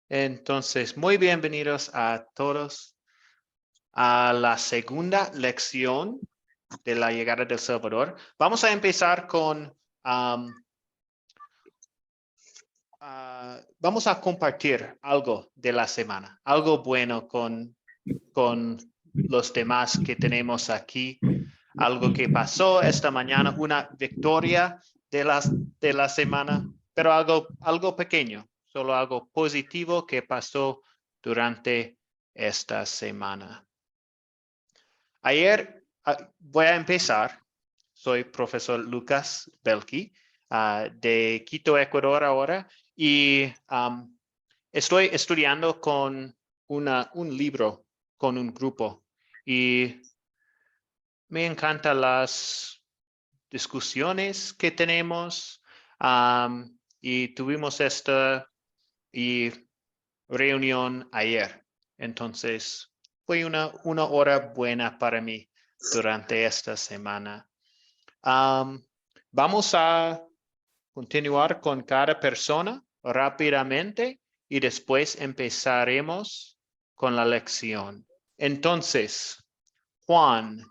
Entonces, muy bienvenidos a todos a la segunda lección de la llegada del Salvador. Vamos a empezar con, vamos a compartir algo de la semana, algo bueno con los demás que tenemos aquí, algo que pasó esta mañana, una victoria de la semana, pero algo pequeño, solo algo positivo que pasó durante esta semana. Ayer voy a empezar. Soy profesor Lucas Belki de Quito, Ecuador ahora, y estoy estudiando con un libro, con un grupo, y me encantan las discusiones que tenemos, y tuvimos esta reunión ayer. Entonces, fue una hora buena para mí durante esta semana. Vamos a continuar con cada persona rápidamente y después empezaremos con la lección. Entonces, Juan,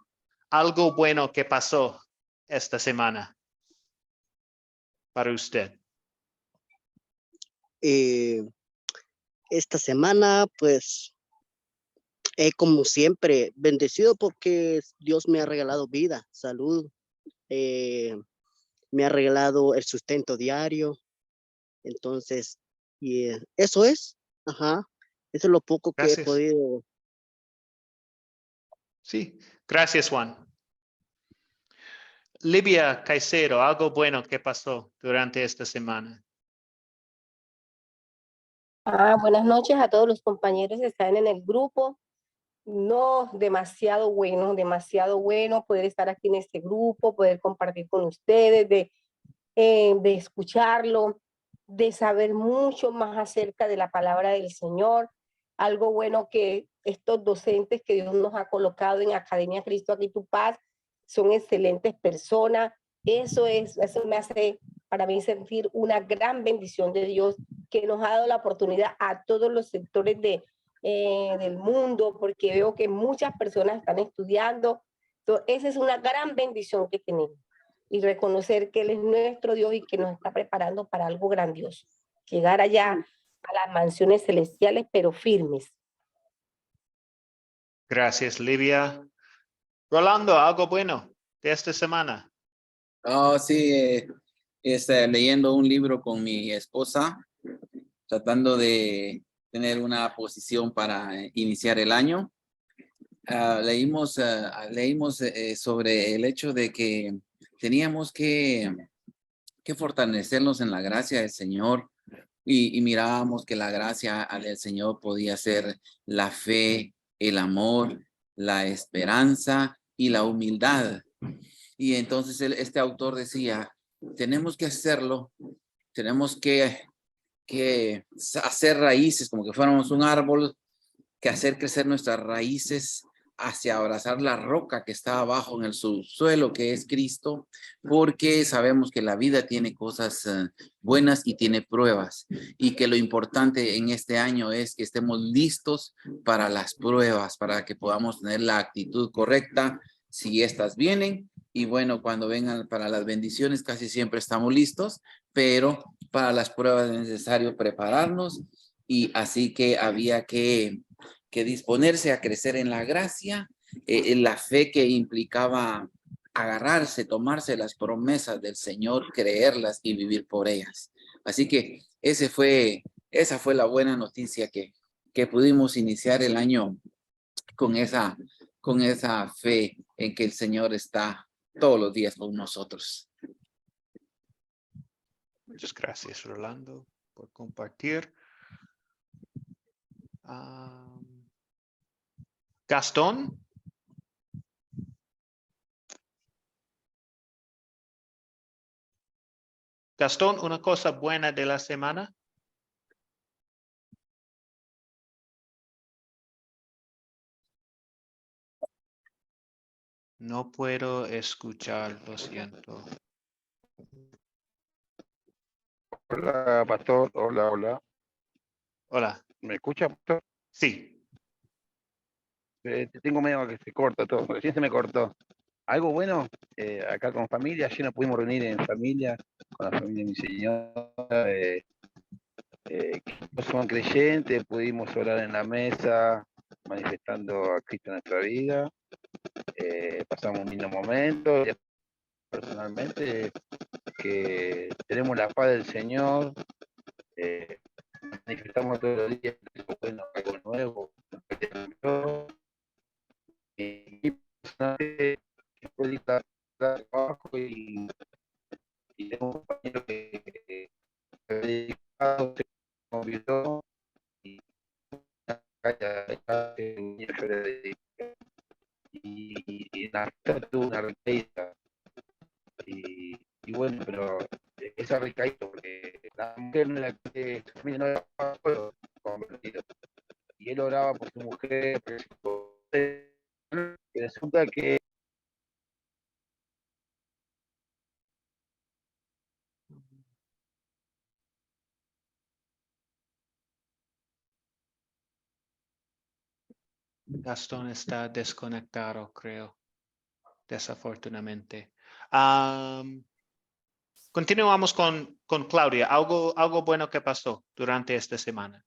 algo bueno que pasó esta semana para usted. Esta semana, pues, como siempre, bendecido porque Dios me ha regalado vida, salud, me ha regalado el sustento diario. Entonces, y eso es, eso es lo poco que he Gracias. podido. Sí, gracias, Juan. Livia Caicedo, algo bueno que pasó durante esta semana. Buenas noches a todos los compañeros que están en el grupo. No, demasiado bueno poder estar aquí en este grupo, poder compartir con ustedes, de escucharlo, de saber mucho más acerca de la palabra del Señor. Algo bueno que estos docentes que Dios nos ha colocado en Academia Cristo Aquí Tu Paz son excelentes personas. Eso me hace para mí sentir una gran bendición de Dios que nos ha dado la oportunidad a todos los sectores del mundo, porque veo que muchas personas están estudiando. Entonces, esa es una gran bendición que tenemos, y reconocer que Él es nuestro Dios y que nos está preparando para algo grandioso, llegar allá a las mansiones celestiales, pero firmes. Gracias, Livia. Rolando, algo bueno de esta semana. Oh, sí, leyendo un libro con mi esposa, tratando de tener una posición para iniciar el año. Leímos sobre el hecho de que teníamos que fortalecernos en la gracia del Señor, y mirábamos que la gracia del Señor podía ser la fe, el amor, la esperanza y la humildad. Y entonces este autor decía, tenemos que hacerlo, tenemos que hacer raíces, como que fuéramos un árbol, que hacer crecer nuestras raíces hacia abrazar la roca que está abajo en el subsuelo, que es Cristo, porque sabemos que la vida tiene cosas buenas y tiene pruebas, y que lo importante en este año es que estemos listos para las pruebas, para que podamos tener la actitud correcta si estas vienen. Y bueno, cuando vengan para las bendiciones casi siempre estamos listos, pero para las pruebas es necesario prepararnos, y así que había que disponerse a crecer en la gracia, en la fe que implicaba agarrarse, tomarse las promesas del Señor, creerlas y vivir por ellas. Así que esa fue la buena noticia, que pudimos iniciar el año con esa fe en que el Señor está todos los días con nosotros. Muchas gracias, Rolando, por compartir. Gastón. Gastón, una cosa buena de la semana. No puedo escuchar, lo siento. Hola, pastor. Hola. Hola. ¿Me escucha, pastor? Sí. Tengo medio que se corta todo, recién se me cortó. Algo bueno, acá con familia, ayer nos pudimos reunir en familia, con la familia de mi señora, que no son creyentes, pudimos orar en la mesa, manifestando a Cristo en nuestra vida, pasamos un lindo momento, personalmente, que tenemos la paz del Señor, manifestamos todos los días algo bueno, algo nuevo, y personalmente, después de trabajo y tengo un compañero que se ha dedicado, se convirtió y y la fiesta tuvo una recaída y bueno, pero esa recaída porque la mujer no era que no era convertido y él oraba por su mujer, y resulta que Gastón está desconectado, creo, desafortunadamente. Continuamos con Claudia. Algo bueno que pasó durante esta semana.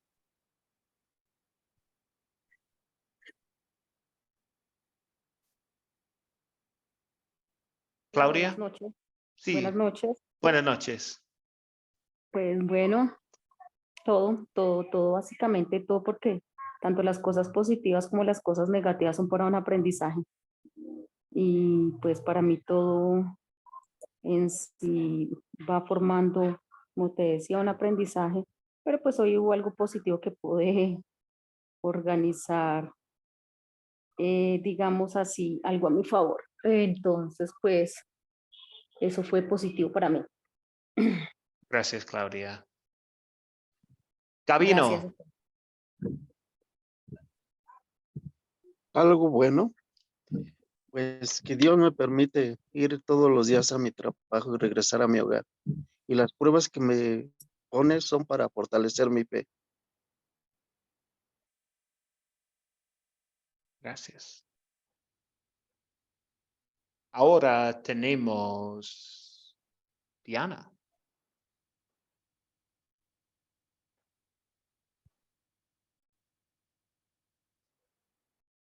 Claudia. Buenas noches. Sí. Buenas noches. Buenas noches. Pues bueno, todo, básicamente todo, porque tanto las cosas positivas como las cosas negativas son para un aprendizaje. Y pues para mí todo en sí va formando, como te decía, un aprendizaje, pero pues hoy hubo algo positivo que pude organizar, digamos así, algo a mi favor. Entonces, pues eso fue positivo para mí. Gracias, Claudia. Gracias. Gabino. Algo bueno, pues que Dios me permite ir todos los días a mi trabajo y regresar a mi hogar. Y las pruebas que me pone son para fortalecer mi fe. Gracias. Ahora tenemos Diana.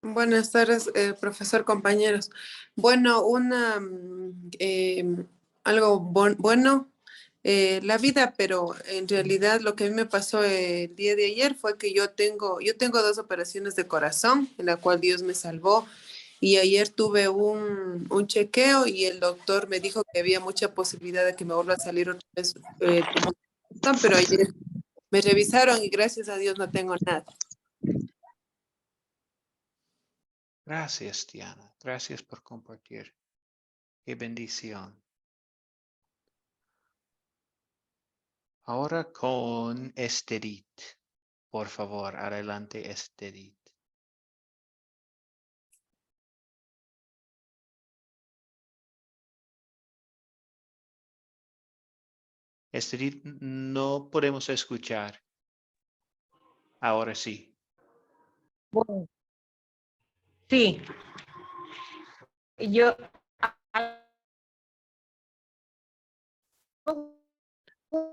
Buenas tardes, profesor, compañeros. Bueno, algo bueno, la vida, pero en realidad lo que a mí me pasó el día de ayer fue que yo tengo 2 operaciones de corazón, en la cual Dios me salvó. Y ayer tuve un chequeo y el doctor me dijo que había mucha posibilidad de que me vuelva a salir otra vez tumor de corazón, pero ayer me revisaron y gracias a Dios no tengo nada. Gracias, Diana. Gracias por compartir. Qué bendición. Ahora con Esterit. Por favor, adelante, Esterit. Esterit, no podemos escuchar. Ahora sí. Bueno, sí, yo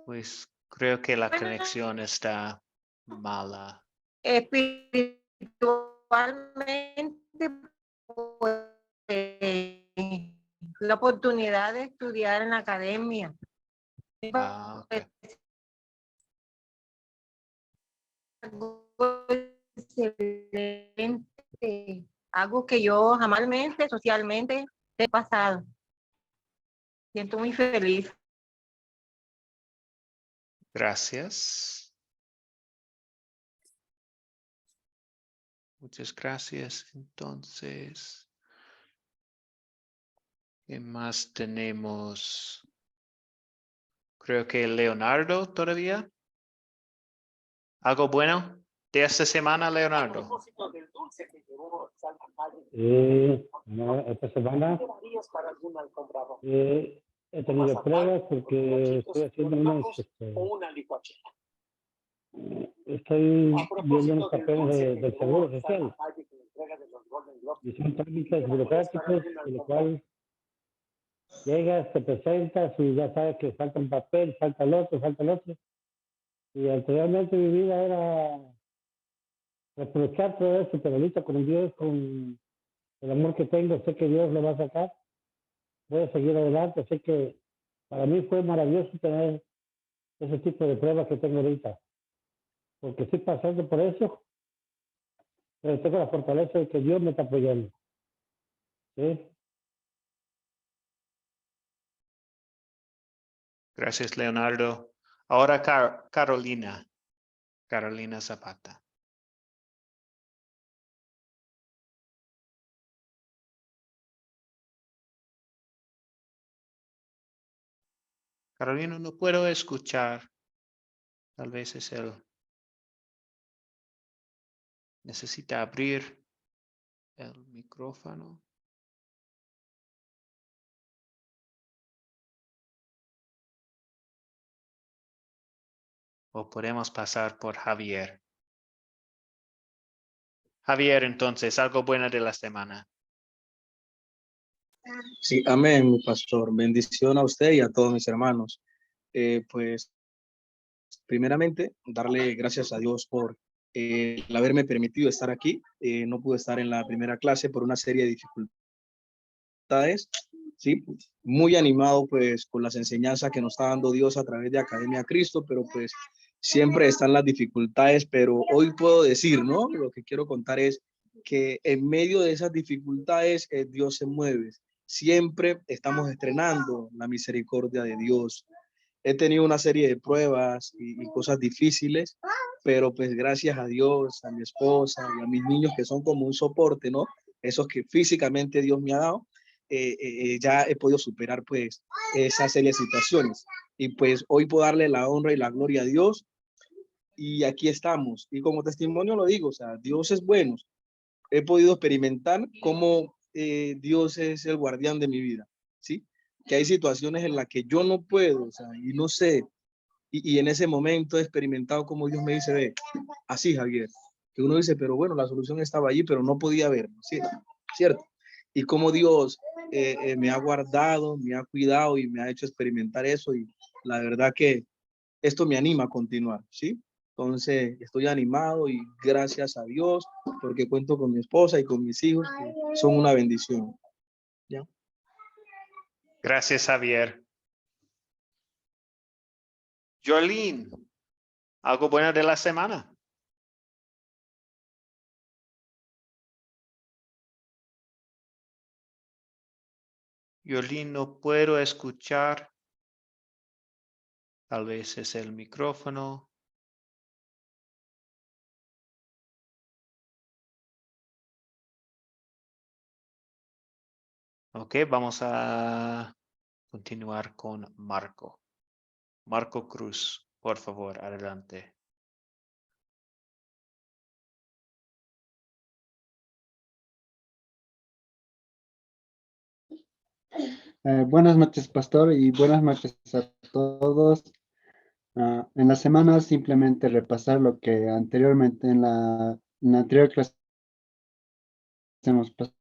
Pues creo que la conexión está mala. espiritualmente pues, la oportunidad de estudiar en la academia. Ok. Algo excelente, algo que yo amalmente, socialmente he pasado. Siento muy feliz. Gracias. Muchas gracias. Entonces, ¿qué más tenemos? Creo que Leonardo todavía. ¿Algo bueno de esta semana, Leonardo? No, esta semana he tenido pruebas porque estoy haciendo una inspección. estoy viendo unos papeles del Seguro Social. Y son trámites burocráticos, de lo cual llegas, te presentas y ya sabes que falta un papel, falta el otro, falta el otro. Y anteriormente mi vida era reprochar todo esto, pero ahorita con Dios, con el amor que tengo, sé que Dios lo va a sacar. Voy a seguir adelante. Sé que para mí fue maravilloso tener ese tipo de pruebas que tengo ahorita. Porque estoy pasando por eso, pero tengo la fortaleza de que Dios me está apoyando. ¿Sí? Gracias, Leonardo. Ahora Carolina Zapata. Carolina, no puedo escuchar. Tal vez es él. Necesita abrir el micrófono. O podemos pasar por Javier. Javier, entonces, algo bueno de la semana. Sí, amén, mi pastor. Bendición a usted y a todos mis hermanos. Pues, primeramente, darle gracias a Dios por el haberme permitido estar aquí. No pude estar en la primera clase por una serie de dificultades. Sí, muy animado pues con las enseñanzas que nos está dando Dios a través de Academia Cristo, pero pues siempre están las dificultades, pero hoy puedo decir, ¿no? Lo que quiero contar es que en medio de esas dificultades Dios se mueve. Siempre estamos estrenando la misericordia de Dios. He tenido una serie de pruebas y cosas difíciles, pero pues gracias a Dios, a mi esposa y a mis niños que son como un soporte, ¿no? Esos que físicamente Dios me ha dado, ya he podido superar pues esas serias situaciones. Y pues hoy puedo darle la honra y la gloria a Dios y aquí estamos. Y como testimonio lo digo, o sea, Dios es bueno. He podido experimentar cómo Dios es el guardián de mi vida, ¿sí? Que hay situaciones en las que yo no puedo, o sea, y no sé, y en ese momento he experimentado como Dios me dice, ve, así Javier, que uno dice, pero bueno, la solución estaba allí, pero no podía verlo, ¿sí? ¿Cierto? Y cómo Dios me ha guardado, me ha cuidado y me ha hecho experimentar eso, y la verdad que esto me anima a continuar, ¿sí? Entonces, estoy animado y gracias a Dios porque cuento con mi esposa y con mis hijos que son una bendición. ¿Ya? Gracias, Javier. Jolene, algo bueno de la semana. Jolene, no puedo escuchar. Tal vez es el micrófono. Ok, vamos a continuar con Marco. Marco Cruz, por favor, adelante. Buenas noches, pastor, y buenas noches a todos. En la semana simplemente repasar lo que anteriormente en la anterior clase hemos pasado.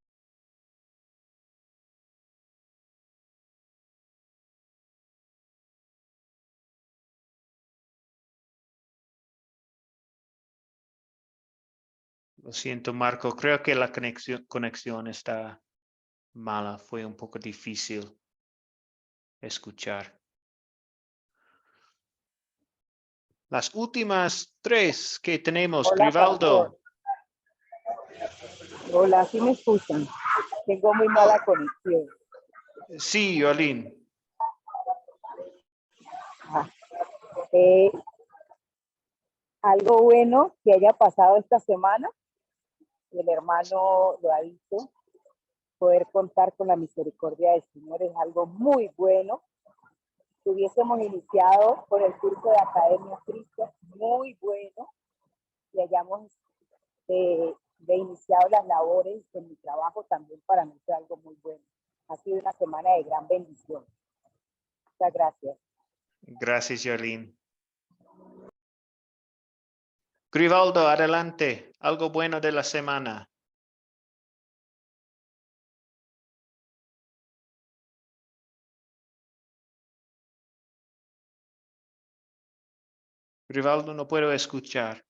Lo siento, Marco. Creo que la conexión está mala. Fue un poco difícil escuchar. Las últimas tres que tenemos, Hola, Grivaldo. Hola, ¿sí me escuchan? Tengo muy mala conexión. Sí, Jolene. Algo bueno que haya pasado esta semana, el hermano lo ha dicho, poder contar con la misericordia del Señor es algo muy bueno. Si hubiésemos iniciado con el curso de Academia Cristo, muy bueno, y hayamos de iniciado las labores en mi trabajo, también para mí fue algo muy bueno. Ha sido una semana de gran bendición. Muchas gracias. Gracias, Jolene. Grivaldo, adelante. Algo bueno de la semana. Grivaldo, no puedo escuchar.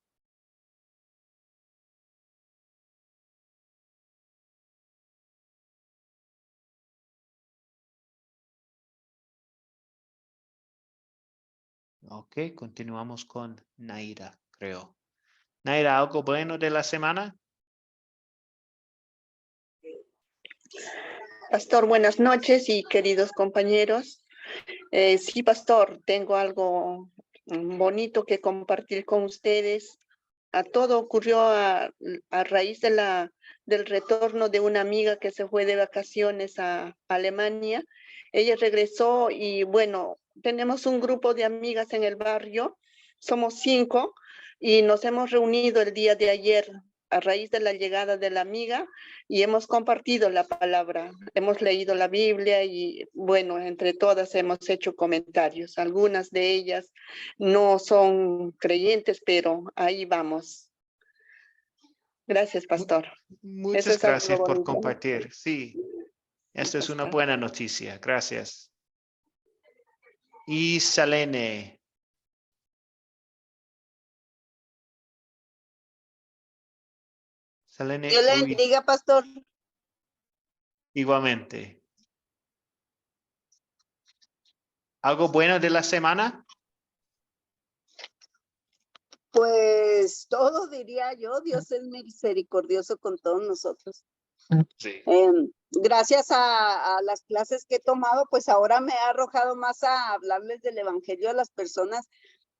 Ok, continuamos con Naira, creo. Naira, ¿algo bueno de la semana? Pastor, buenas noches y queridos compañeros. Sí, pastor, tengo algo bonito que compartir con ustedes. Todo ocurrió a raíz del retorno de una amiga que se fue de vacaciones a Alemania. Ella regresó y bueno, tenemos un grupo de amigas en el barrio, somos 5 y nos hemos reunido el día de ayer a raíz de la llegada de la amiga y hemos compartido la palabra, hemos leído la Biblia y bueno, entre todas hemos hecho comentarios. Algunas de ellas no son creyentes, pero ahí vamos. Gracias, pastor. Muchas gracias por compartir. Sí, esta es una buena noticia. Gracias. Y Selene. Selene. Dios le bendiga, pastor. Igualmente. ¿Algo bueno de la semana? Pues todo diría yo, Dios es misericordioso con todos nosotros. Sí. Gracias a las clases que he tomado, pues ahora me ha arrojado más a hablarles del evangelio a las personas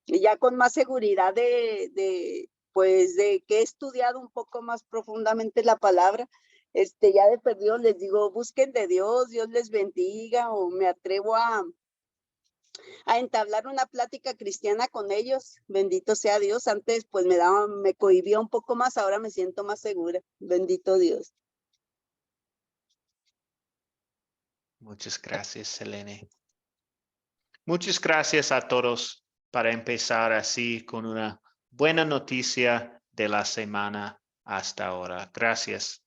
y ya con más seguridad pues de que he estudiado un poco más profundamente la palabra. Ya de perdido les digo, busquen de Dios, Dios les bendiga, o me atrevo a entablar una plática cristiana con ellos. Bendito sea Dios. Antes pues me cohibía un poco más, ahora me siento más segura. Bendito Dios. Muchas gracias, Selene. Muchas gracias a todos para empezar así con una buena noticia de la semana hasta ahora. Gracias.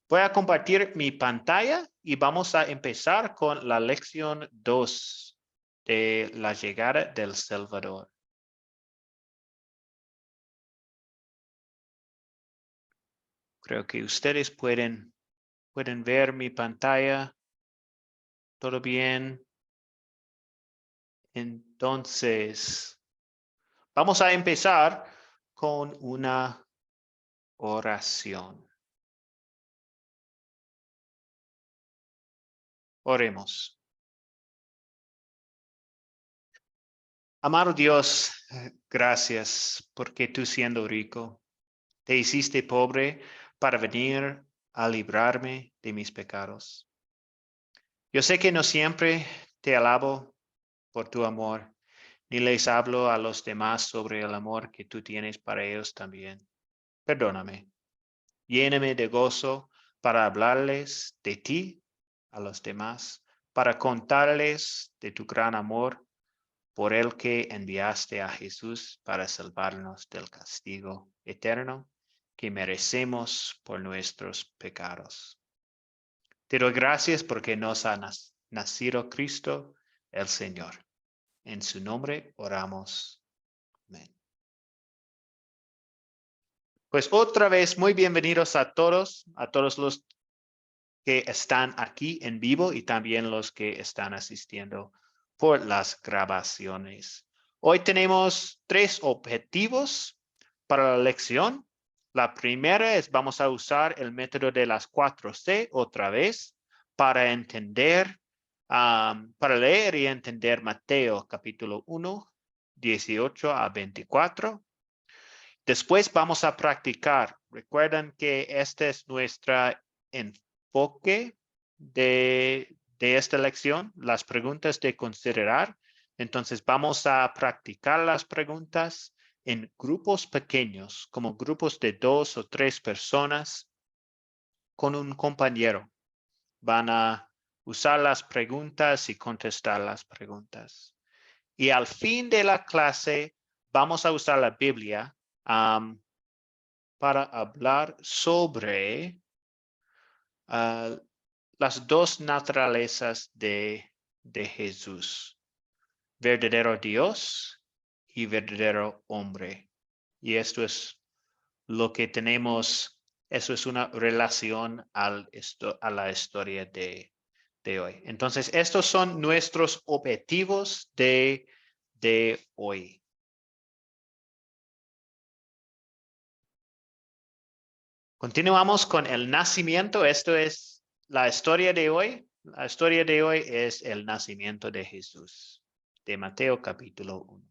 Voy a compartir mi pantalla y vamos a empezar con la lección 2 de la llegada del Salvador. Creo que ustedes pueden ver mi pantalla. ¿Todo bien? Entonces, vamos a empezar con una oración. Oremos. Amado Dios, gracias porque tú siendo rico, te hiciste pobre para venir a librarme de mis pecados. Yo sé que no siempre te alabo por tu amor, ni les hablo a los demás sobre el amor que tú tienes para ellos también. Perdóname. Lléname de gozo para hablarles de ti a los demás, para contarles de tu gran amor por el que enviaste a Jesús para salvarnos del castigo eterno que merecemos por nuestros pecados. Te doy gracias porque nos ha nacido Cristo el Señor. En su nombre oramos. Amén. Pues otra vez, muy bienvenidos a todos los que están aquí en vivo y también los que están asistiendo por las grabaciones. Hoy tenemos 3 objetivos para la lección. La primera es vamos a usar el método de las 4C otra vez para entender, para leer y entender Mateo capítulo 1, 18 a 24. Después vamos a practicar. Recuerden que este es nuestra enfoque de esta lección, las preguntas de considerar. Entonces vamos a practicar las preguntas en grupos pequeños, como grupos de 2 o 3 personas con un compañero. Van a usar las preguntas y contestar las preguntas. Y al fin de la clase vamos a usar la Biblia para hablar sobre las dos naturalezas de Jesús, verdadero Dios y verdadero hombre. Y esto es lo que tenemos, eso es una relación a la historia de hoy. Entonces, estos son nuestros objetivos de hoy. Continuamos con el nacimiento. Esto es la historia de hoy. La historia de hoy es el nacimiento de Jesús, de Mateo capítulo 1.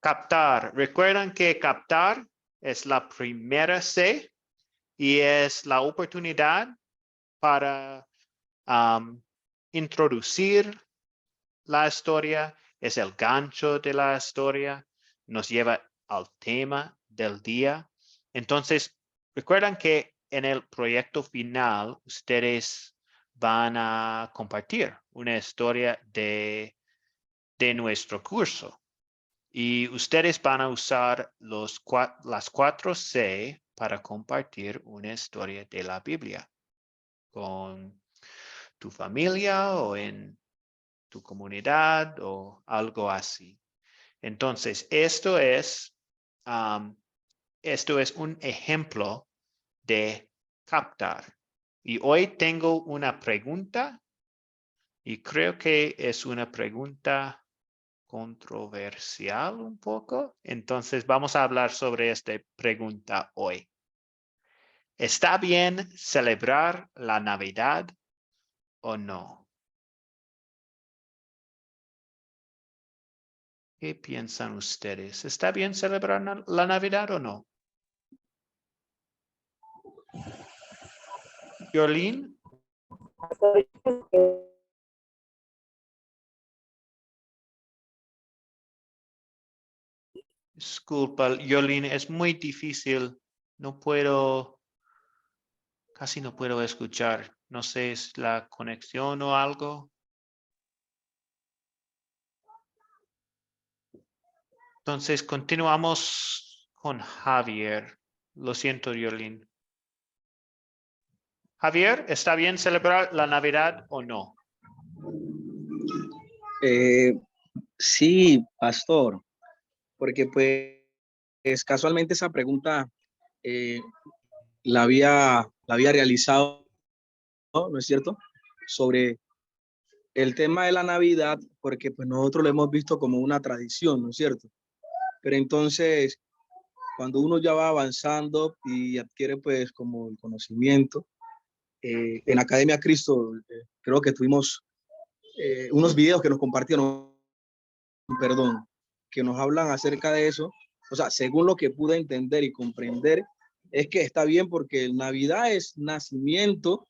Captar. Recuerdan que captar es la primera C y es la oportunidad para introducir la historia, es el gancho de la historia, nos lleva al tema del día. Entonces, recuerdan que en el proyecto final ustedes van a compartir una historia de nuestro curso y ustedes van a usar las 4 C para compartir una historia de la Biblia con tu familia o en tu comunidad o algo así. Entonces, esto es un ejemplo de captar. Y hoy tengo una pregunta y creo que es una pregunta controversial un poco. Entonces, vamos a hablar sobre esta pregunta hoy. ¿Está bien celebrar la Navidad o no? ¿Qué piensan ustedes? ¿Está bien celebrar la Navidad o no? Yolín. Disculpa, Yolín, es muy difícil. Casi no puedo escuchar. No sé, ¿es la conexión o algo? Entonces, continuamos con Javier. Lo siento, Yolín. Javier, ¿está bien celebrar la Navidad o no? Sí, pastor, porque pues casualmente esa pregunta la había realizado, ¿no es cierto? Sobre el tema de la Navidad, porque pues nosotros lo hemos visto como una tradición, ¿no es cierto? Pero entonces, cuando uno ya va avanzando y adquiere pues como el conocimiento, en Academia Cristo creo que tuvimos unos videos que nos compartieron, perdón, que nos hablan acerca de eso. O sea, según lo que pude entender y comprender, es que está bien porque Navidad es nacimiento,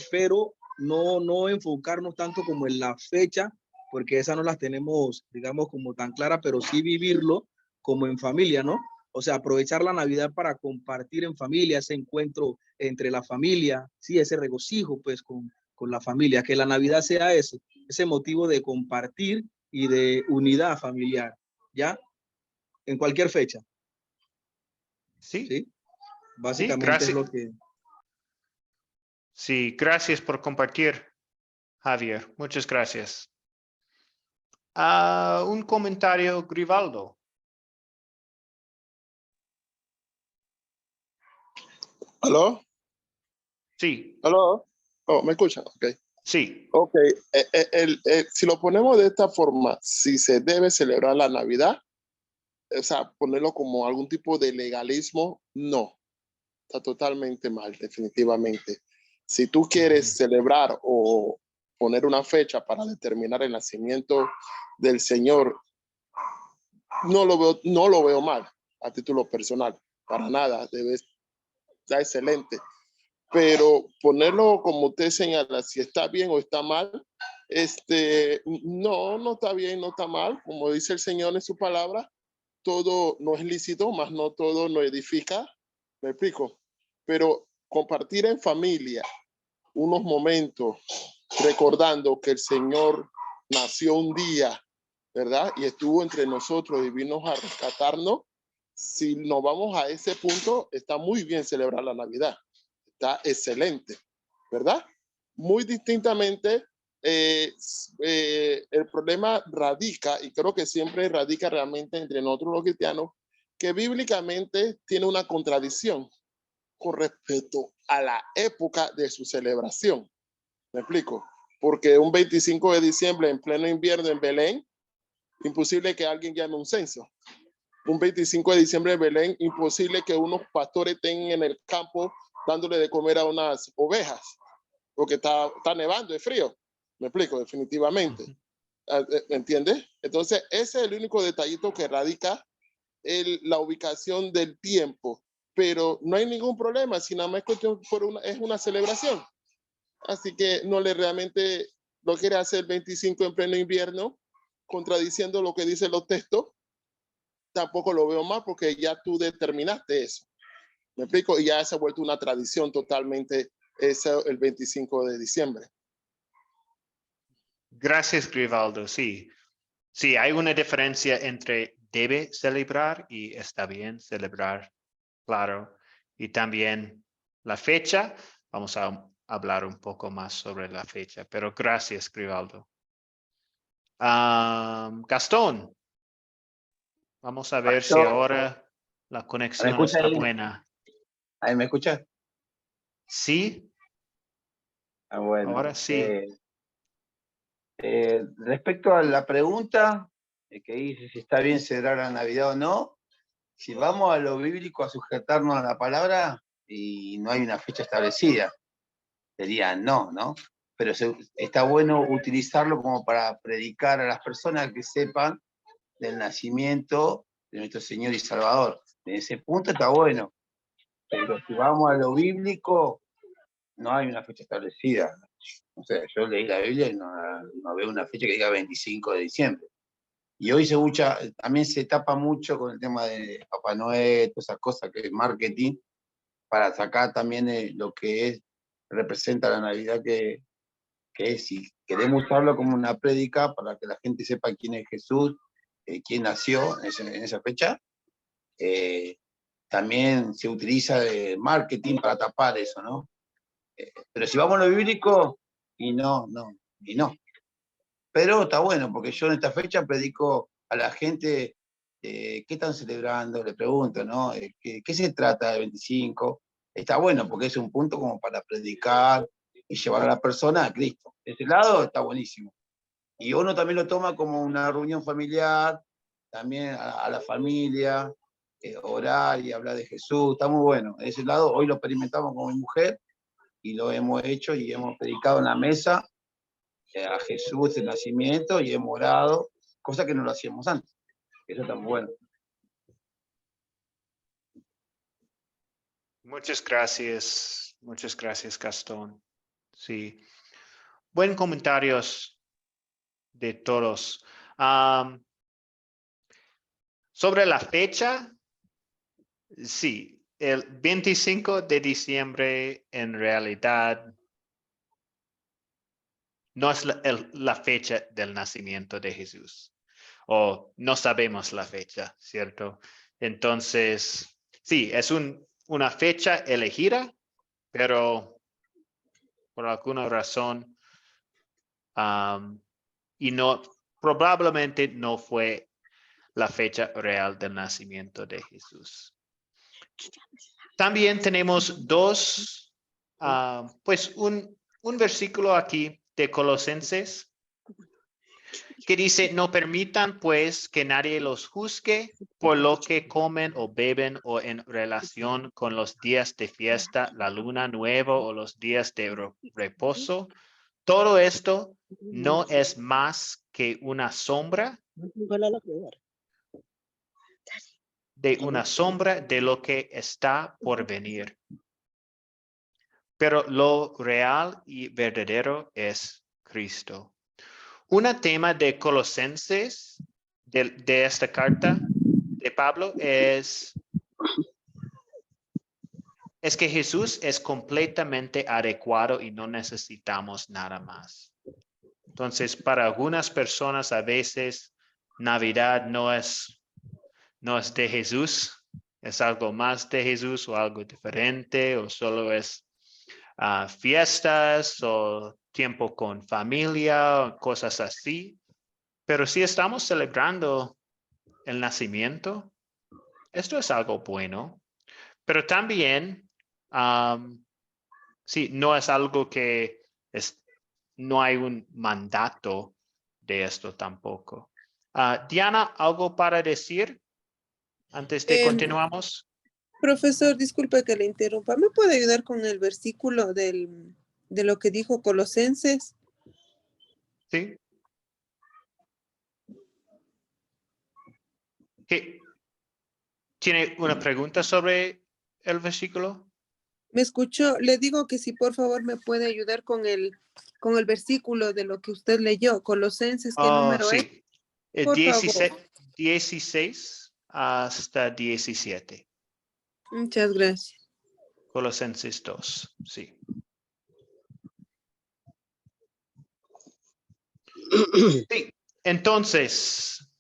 pero no enfocarnos tanto como en la fecha, porque esa no las tenemos, digamos, como tan clara, pero sí vivirlo como en familia, ¿no? O sea, aprovechar la Navidad para compartir en familia, ese encuentro entre la familia, sí, ese regocijo, pues, con la familia, que la Navidad sea ese motivo de compartir y de unidad familiar, ¿ya? En cualquier fecha. Sí. ¿Sí? Sí, Básicamente gracias. es lo que... Sí, gracias por compartir, Javier. Muchas gracias. Un comentario, Grivaldo. ¿Aló? Sí. ¿Aló? Oh, ¿me escuchan? Ok. Sí. Ok. Si lo ponemos de esta forma, si se debe celebrar la Navidad, o sea, ponerlo como algún tipo de legalismo, no. Está totalmente mal, definitivamente. Si tú quieres celebrar o poner una fecha para determinar el nacimiento del Señor, no lo veo mal a título personal, para nada, está excelente. Pero ponerlo como usted señala, si está bien o está mal, no está bien, no está mal. Como dice el Señor en su palabra, todo no es lícito, más no todo no edifica. ¿Me explico? Pero compartir en familia unos momentos recordando que el Señor nació un día, ¿verdad? Y estuvo entre nosotros y vino a rescatarnos, Si nos vamos a ese punto, está muy bien celebrar la Navidad. Está excelente, ¿verdad? Muy distintamente, el problema radica, y creo que siempre radica realmente entre nosotros los cristianos, que bíblicamente tiene una contradicción con respecto a la época de su celebración. ¿Me explico? Porque un 25 de diciembre en pleno invierno en Belén, imposible que alguien llame un censo. Un 25 de diciembre en Belén, imposible que unos pastores estén en el campo dándole de comer a unas ovejas, porque está nevando, es frío. Me explico, definitivamente. ¿Me entiendes? Entonces, ese es el único detallito que radica la ubicación del tiempo, pero no hay ningún problema, si nada más es cuestión es una celebración. Así que no le realmente lo quiere hacer el 25 en pleno invierno, contradiciendo lo que dicen los textos, tampoco lo veo mal porque ya tú determinaste eso. ¿Me explico? Y ya se ha vuelto una tradición totalmente eso el 25 de diciembre. Gracias, Grivaldo. Sí, sí, hay una diferencia entre debe celebrar y está bien celebrar, claro. Y también la fecha. Vamos a hablar un poco más sobre la fecha, pero gracias, Grivaldo. Gastón, vamos a ver si ahora la conexión está buena. ¿Ahí me escuchas? Sí. Bueno, Ahora sí. Respecto a la pregunta que dice si está bien celebrar la Navidad o no, si vamos a lo bíblico a sujetarnos a la palabra y no hay una fecha establecida, sería no, ¿no? Pero está bueno utilizarlo como para predicar a las personas que sepan del nacimiento de nuestro Señor y Salvador. En ese punto está bueno. Pero si vamos a lo bíblico, no hay una fecha establecida. O sea, yo leí la Biblia y no veo una fecha que diga 25 de diciembre. Y hoy también se tapa mucho con el tema de Papá Noel, todas esas cosas que es marketing, para sacar también lo que representa la Navidad, que es, si queremos usarlo como una prédica para que la gente sepa quién es Jesús, quién nació en esa fecha, también se utiliza de marketing para tapar eso, ¿no? Pero si vamos a lo bíblico, y no. Pero está bueno, porque yo en esta fecha predico a la gente qué están celebrando, le pregunto, ¿no? ¿Qué se trata del 25? Está bueno, porque es un punto como para predicar y llevar a la persona a Cristo. De ese lado está buenísimo. Y uno también lo toma como una reunión familiar, también a la familia, orar y hablar de Jesús, está muy bueno. De ese lado, hoy lo experimentamos con mi mujer y lo hemos hecho y hemos predicado en la mesa a Jesús, el nacimiento, y hemos orado, cosa que no lo hacíamos antes. Eso está muy bueno. Muchas gracias, Gastón. Sí, buen comentarios de todos. Sobre la fecha, sí, el 25 de diciembre en realidad no es la fecha del nacimiento de Jesús, o no sabemos la fecha, ¿cierto? Entonces, sí, es una fecha elegida, pero por alguna razón, y probablemente no fue la fecha real del nacimiento de Jesús. También tenemos un versículo aquí de Colosenses que dice: no permitan pues que nadie los juzgue por lo que comen o beben o en relación con los días de fiesta, la luna nueva o los días de reposo. Todo esto no es más que una sombra de lo que está por venir. Pero lo real y verdadero es Cristo. Un tema de Colosenses, de esta carta de Pablo, es que Jesús es completamente adecuado y no necesitamos nada más. Entonces, para algunas personas a veces Navidad no es de Jesús, ¿Es algo más de Jesús o algo diferente o solo es fiestas o tiempo con familia o cosas así? Pero si estamos celebrando el nacimiento, esto es algo bueno. Pero también, sí, no es algo que no hay un mandato de esto tampoco. Diana, ¿algo para decir antes de continuamos? Profesor, disculpe que le interrumpa. ¿Me puede ayudar con el versículo de lo que dijo Colosenses? Sí. ¿Tiene una pregunta sobre el versículo? ¿Me escuchó? Le digo que si por favor me puede ayudar con el versículo de lo que usted leyó. Colosenses, ¿qué número es? Sí. Por 16 hasta 17. Muchas gracias. Colosenses 2, sí. Sí, entonces,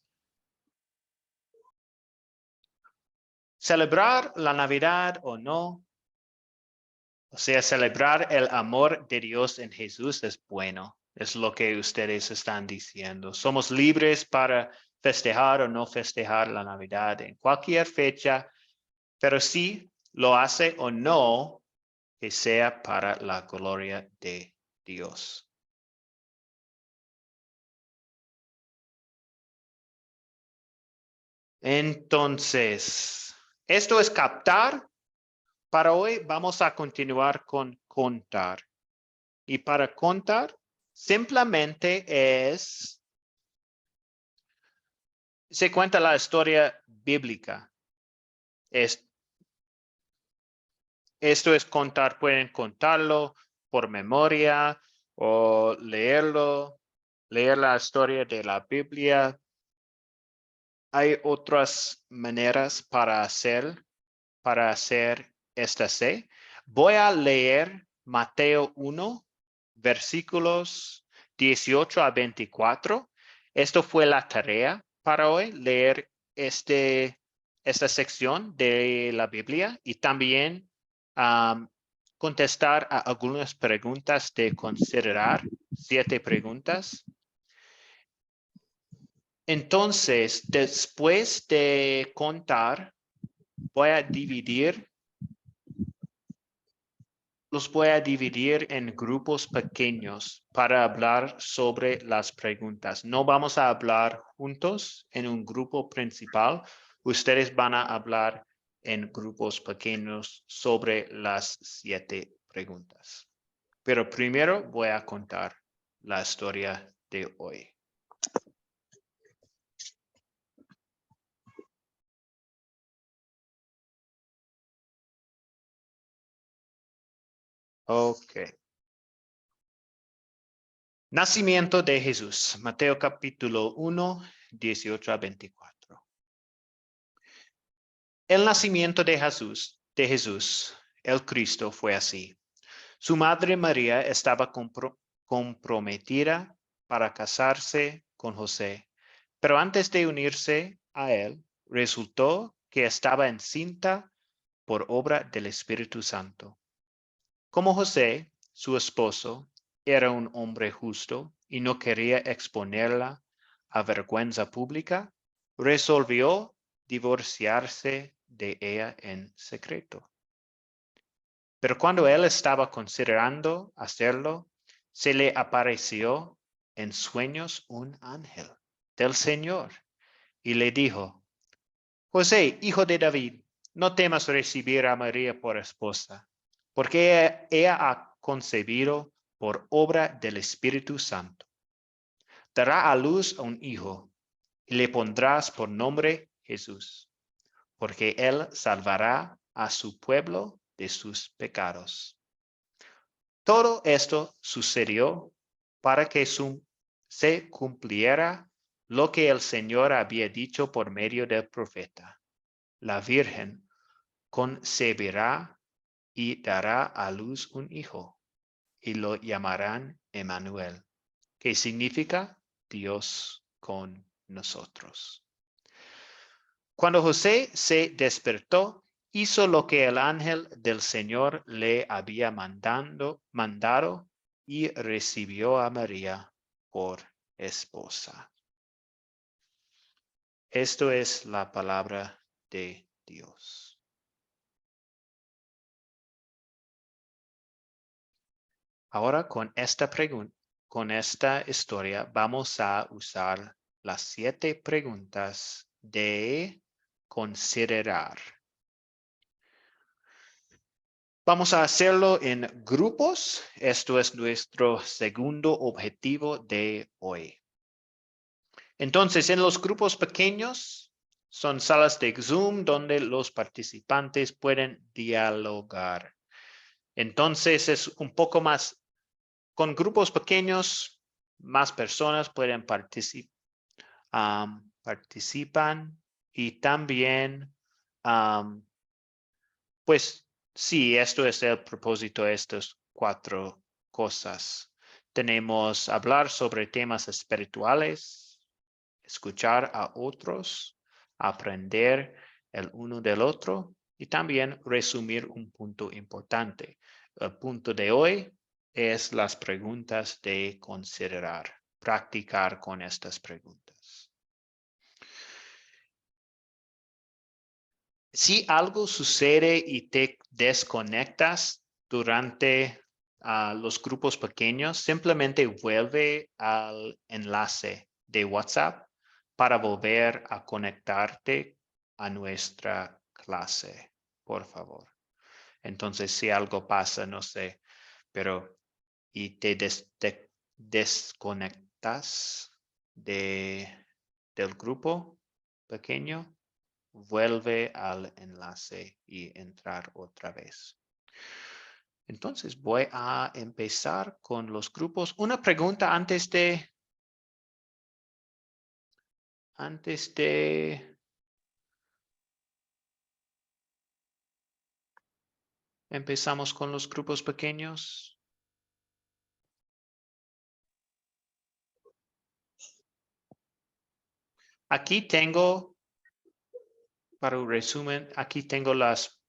celebrar la Navidad o no, o sea, celebrar el amor de Dios en Jesús es bueno. Es lo que ustedes están diciendo. Somos libres para festejar o no festejar la Navidad en cualquier fecha, pero si lo hace o no, que sea para la gloria de Dios. Entonces, esto es captar. Para hoy vamos a continuar con contar. Y para contar, simplemente se cuenta la historia bíblica. Esto es contar, pueden contarlo por memoria o leerlo, leer la historia de la Biblia. Hay otras maneras para hacer esta C. Voy a leer Mateo 1, versículos 18 a 24. Esto fue la tarea para hoy, leer esta sección de la Biblia y también contestar a algunas preguntas de considerar, 7 preguntas. Entonces, después de contar, los voy a dividir en grupos pequeños para hablar sobre las preguntas. No vamos a hablar juntos en un grupo principal. Ustedes van a hablar en grupos pequeños sobre las 7 preguntas. Pero primero voy a contar la historia de hoy. Ok. Nacimiento de Jesús. Mateo capítulo 1, 18 a 24. El nacimiento de Jesús, el Cristo, fue así. Su madre María estaba comprometida para casarse con José, pero antes de unirse a él, resultó que estaba encinta por obra del Espíritu Santo. Como José, su esposo, era un hombre justo y no quería exponerla a vergüenza pública, resolvió divorciarse de ella en secreto. Pero cuando él estaba considerando hacerlo, se le apareció en sueños un ángel del Señor y le dijo: José, hijo de David, no temas recibir a María por esposa, porque ella ha concebido por obra del Espíritu Santo. Dará a luz a un hijo y le pondrás por nombre Jesús, porque él salvará a su pueblo de sus pecados. Todo esto sucedió para que se cumpliera lo que el Señor había dicho por medio del profeta. La Virgen concebirá y dará a luz un hijo, y lo llamarán Emmanuel, que significa Dios con nosotros. Cuando José se despertó, hizo lo que el ángel del Señor le había mandado y recibió a María por esposa. Esto es la palabra de Dios. Ahora con esta historia vamos a usar las 7 preguntas de considerar. Vamos a hacerlo en grupos. Esto es nuestro segundo objetivo de hoy. Entonces, en los grupos pequeños, son salas de Zoom donde los participantes pueden dialogar. Entonces, es un poco más, con grupos pequeños, más personas pueden participan y también, pues, sí, esto es el propósito de estas 4 cosas. Tenemos hablar sobre temas espirituales, escuchar a otros, aprender el uno del otro y también resumir un punto importante. El punto de hoy es las preguntas de considerar, practicar con estas preguntas. Si algo sucede y te desconectas durante los grupos pequeños, simplemente vuelve al enlace de WhatsApp para volver a conectarte a nuestra clase, por favor. Entonces, si algo pasa, no sé, pero y te desconectas del grupo pequeño, vuelve al enlace y entrar otra vez. Entonces voy a empezar con los grupos. Una pregunta antes de empezamos con los grupos pequeños. Aquí tengo, para un resumen, aquí tengo las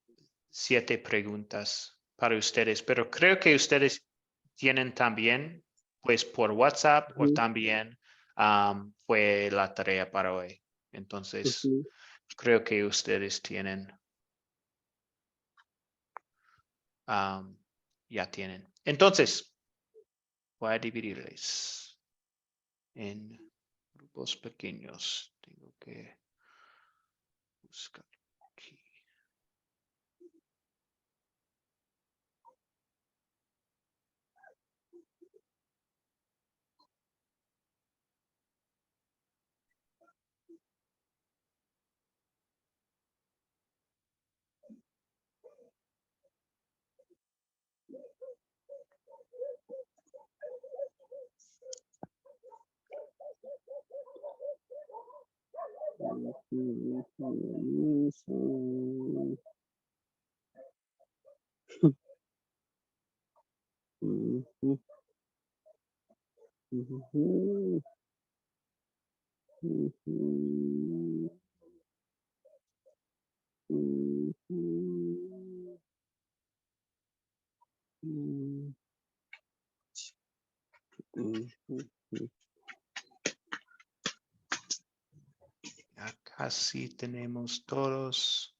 7 preguntas para ustedes, pero creo que ustedes tienen también, pues por WhatsApp o también fue la tarea para hoy. Entonces, creo que ustedes tienen, ya tienen. Entonces, voy a dividirles en grupos pequeños. Tengo que buscar aquí. Ya casi tenemos todos.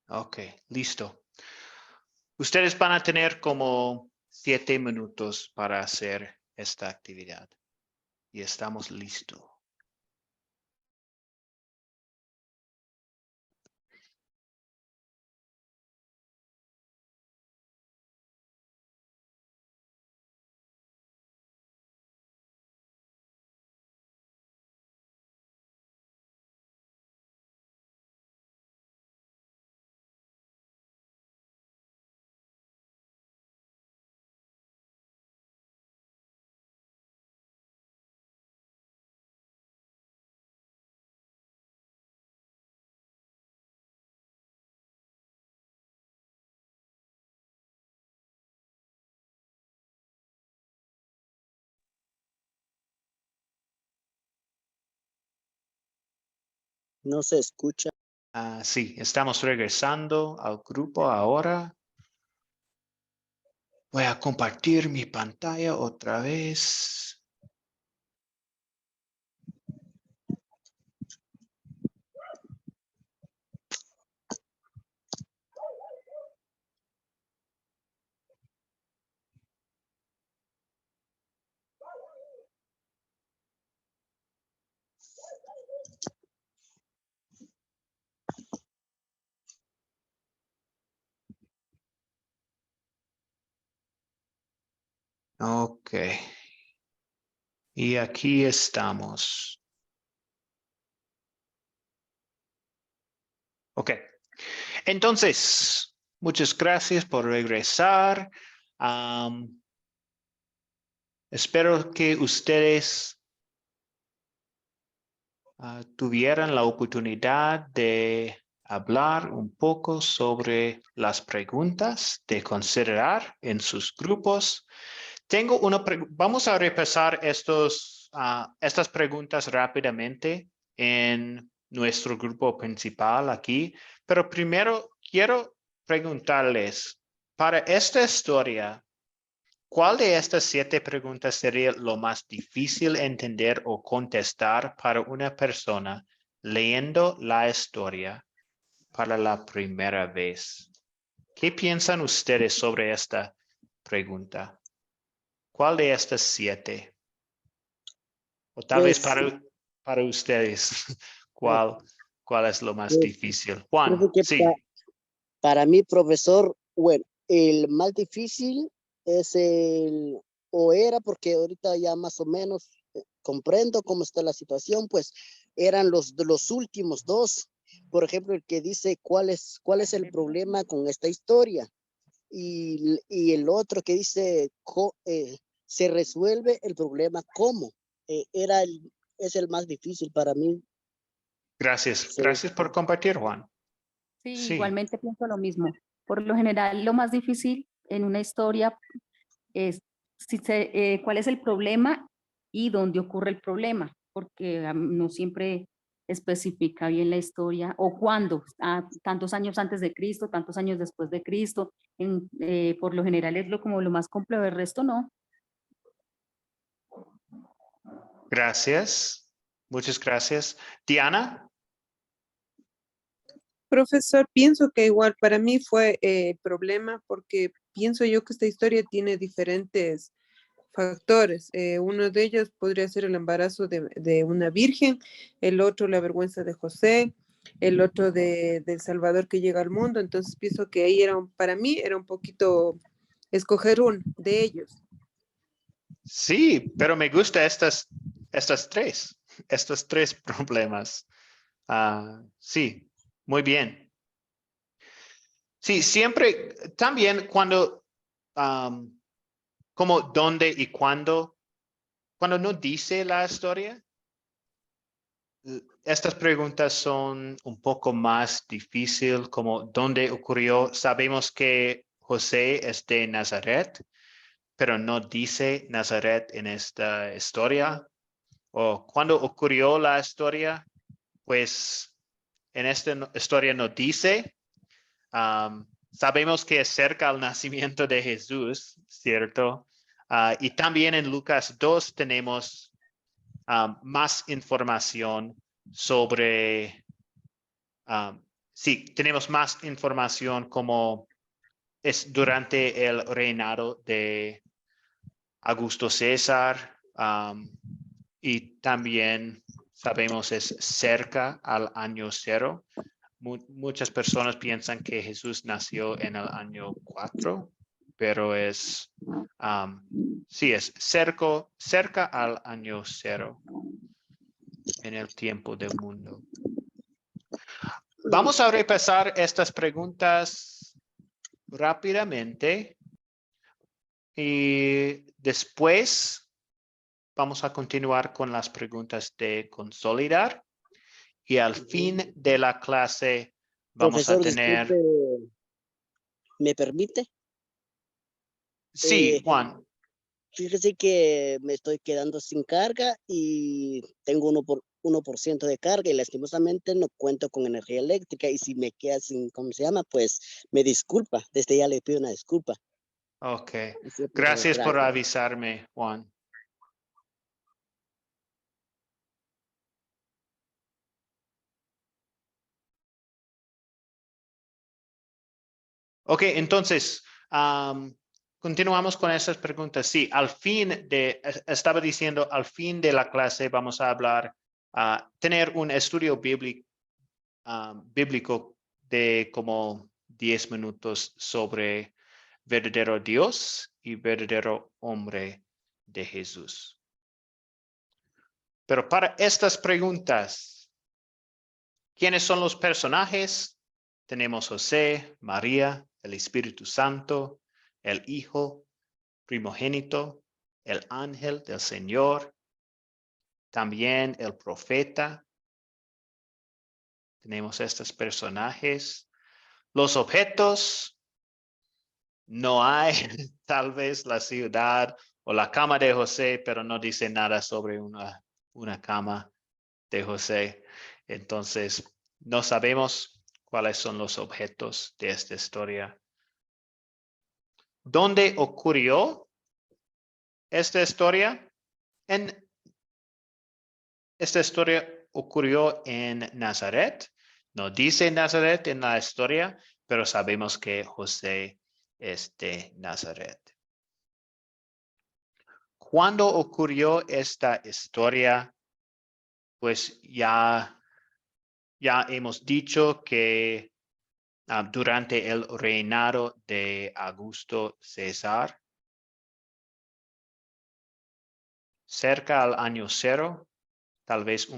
Ok, listo. Ustedes van a tener como 7 minutos para hacer esta actividad. Y estamos listos. No se escucha. Sí, estamos regresando al grupo ahora. Voy a compartir mi pantalla otra vez. Ok. Y aquí estamos. Ok. Entonces, muchas gracias por regresar. Espero que ustedes tuvieran la oportunidad de hablar un poco sobre las preguntas de considerar en sus grupos. Tengo vamos a repasar estas preguntas rápidamente en nuestro grupo principal aquí, pero primero quiero preguntarles, para esta historia, ¿cuál de estas 7 preguntas sería lo más difícil entender o contestar para una persona leyendo la historia para la primera vez? ¿Qué piensan ustedes sobre esta pregunta? ¿Cuál de estas 7? O tal vez Pues, para ustedes, eh, ¿cuál es lo más pues, difícil? creo Juan, que sí. para mí, profesor, bueno, el más difícil es o era, porque ahorita ya más o menos comprendo cómo está la situación, pues eran los últimos 2. Por ejemplo, el que dice cuál es el problema con esta historia. Y el otro que dice se resuelve el problema cómo. Es el más difícil para mí. Gracias. Sí. Gracias por compartir, Juan. Sí, Sí. igualmente pienso lo mismo. Por lo general, lo más difícil en una historia es cuál es el problema y dónde ocurre el problema, porque no siempre especifica bien la historia o cuándo, tantos años antes de Cristo, tantos años después de Cristo. Por lo general es como lo más complejo, el resto no. Gracias. Muchas gracias. Diana. Profesor, pienso que igual para mí fue problema porque pienso yo que esta historia tiene diferentes factores. Uno de ellos podría ser el embarazo de una virgen, el otro la vergüenza de José, el otro del Salvador que llega al mundo. Entonces pienso que ahí para mí era un poquito escoger uno de ellos. Sí, pero me gusta estos 3 problemas. Sí, muy bien. Sí, siempre, también cuando, como dónde y cuándo no dice la historia, estas preguntas son un poco más difíciles, como dónde ocurrió. Sabemos que José es de Nazaret, pero no dice Nazaret en esta historia. O cuándo ocurrió la historia, pues en esta historia no dice. Sabemos que es cerca al nacimiento de Jesús, ¿cierto? Y también en Lucas 2 tenemos más información sobre, sí, tenemos más información como es durante el reinado de Augusto César, y también sabemos es cerca al año 0. Muchas personas piensan que Jesús nació en el año 4, pero sí, es cerca al año 0 en el tiempo del mundo. Vamos a repasar estas preguntas rápidamente y después vamos a continuar con las preguntas de consolidar. Y al fin de la clase vamos a Profesor, tener... disculpe, ¿me permite? Sí, Juan. Fíjese que me estoy quedando sin carga y tengo 1% de carga y lastimosamente no cuento con energía eléctrica y si me queda sin, ¿cómo se llama? Pues me disculpa, desde ya le pido una disculpa. Ok. Así, por favor, Gracias por gracias. avisarme, Juan. Ok, entonces, continuamos con esas preguntas. Sí, estaba diciendo, al fin de la clase vamos a hablar, tener un estudio bíblico de como 10 minutos sobre verdadero Dios y verdadero hombre de Jesús. Pero para estas preguntas, ¿quiénes son los personajes? Tenemos José, María, el Espíritu Santo, el Hijo primogénito, el ángel del Señor, también el profeta. Tenemos estos personajes. Los objetos, no hay tal vez la ciudad o la cama de José, pero no dice nada sobre una cama de José. Entonces, no sabemos cuáles son los objetos de esta historia. ¿Dónde ocurrió esta historia? Esta historia ocurrió en Nazaret. No dice Nazaret en la historia, pero sabemos que José es de Nazaret. ¿Cuándo ocurrió esta historia? Pues ya hemos dicho que durante el reinado de Augusto César, cerca al año 0, tal vez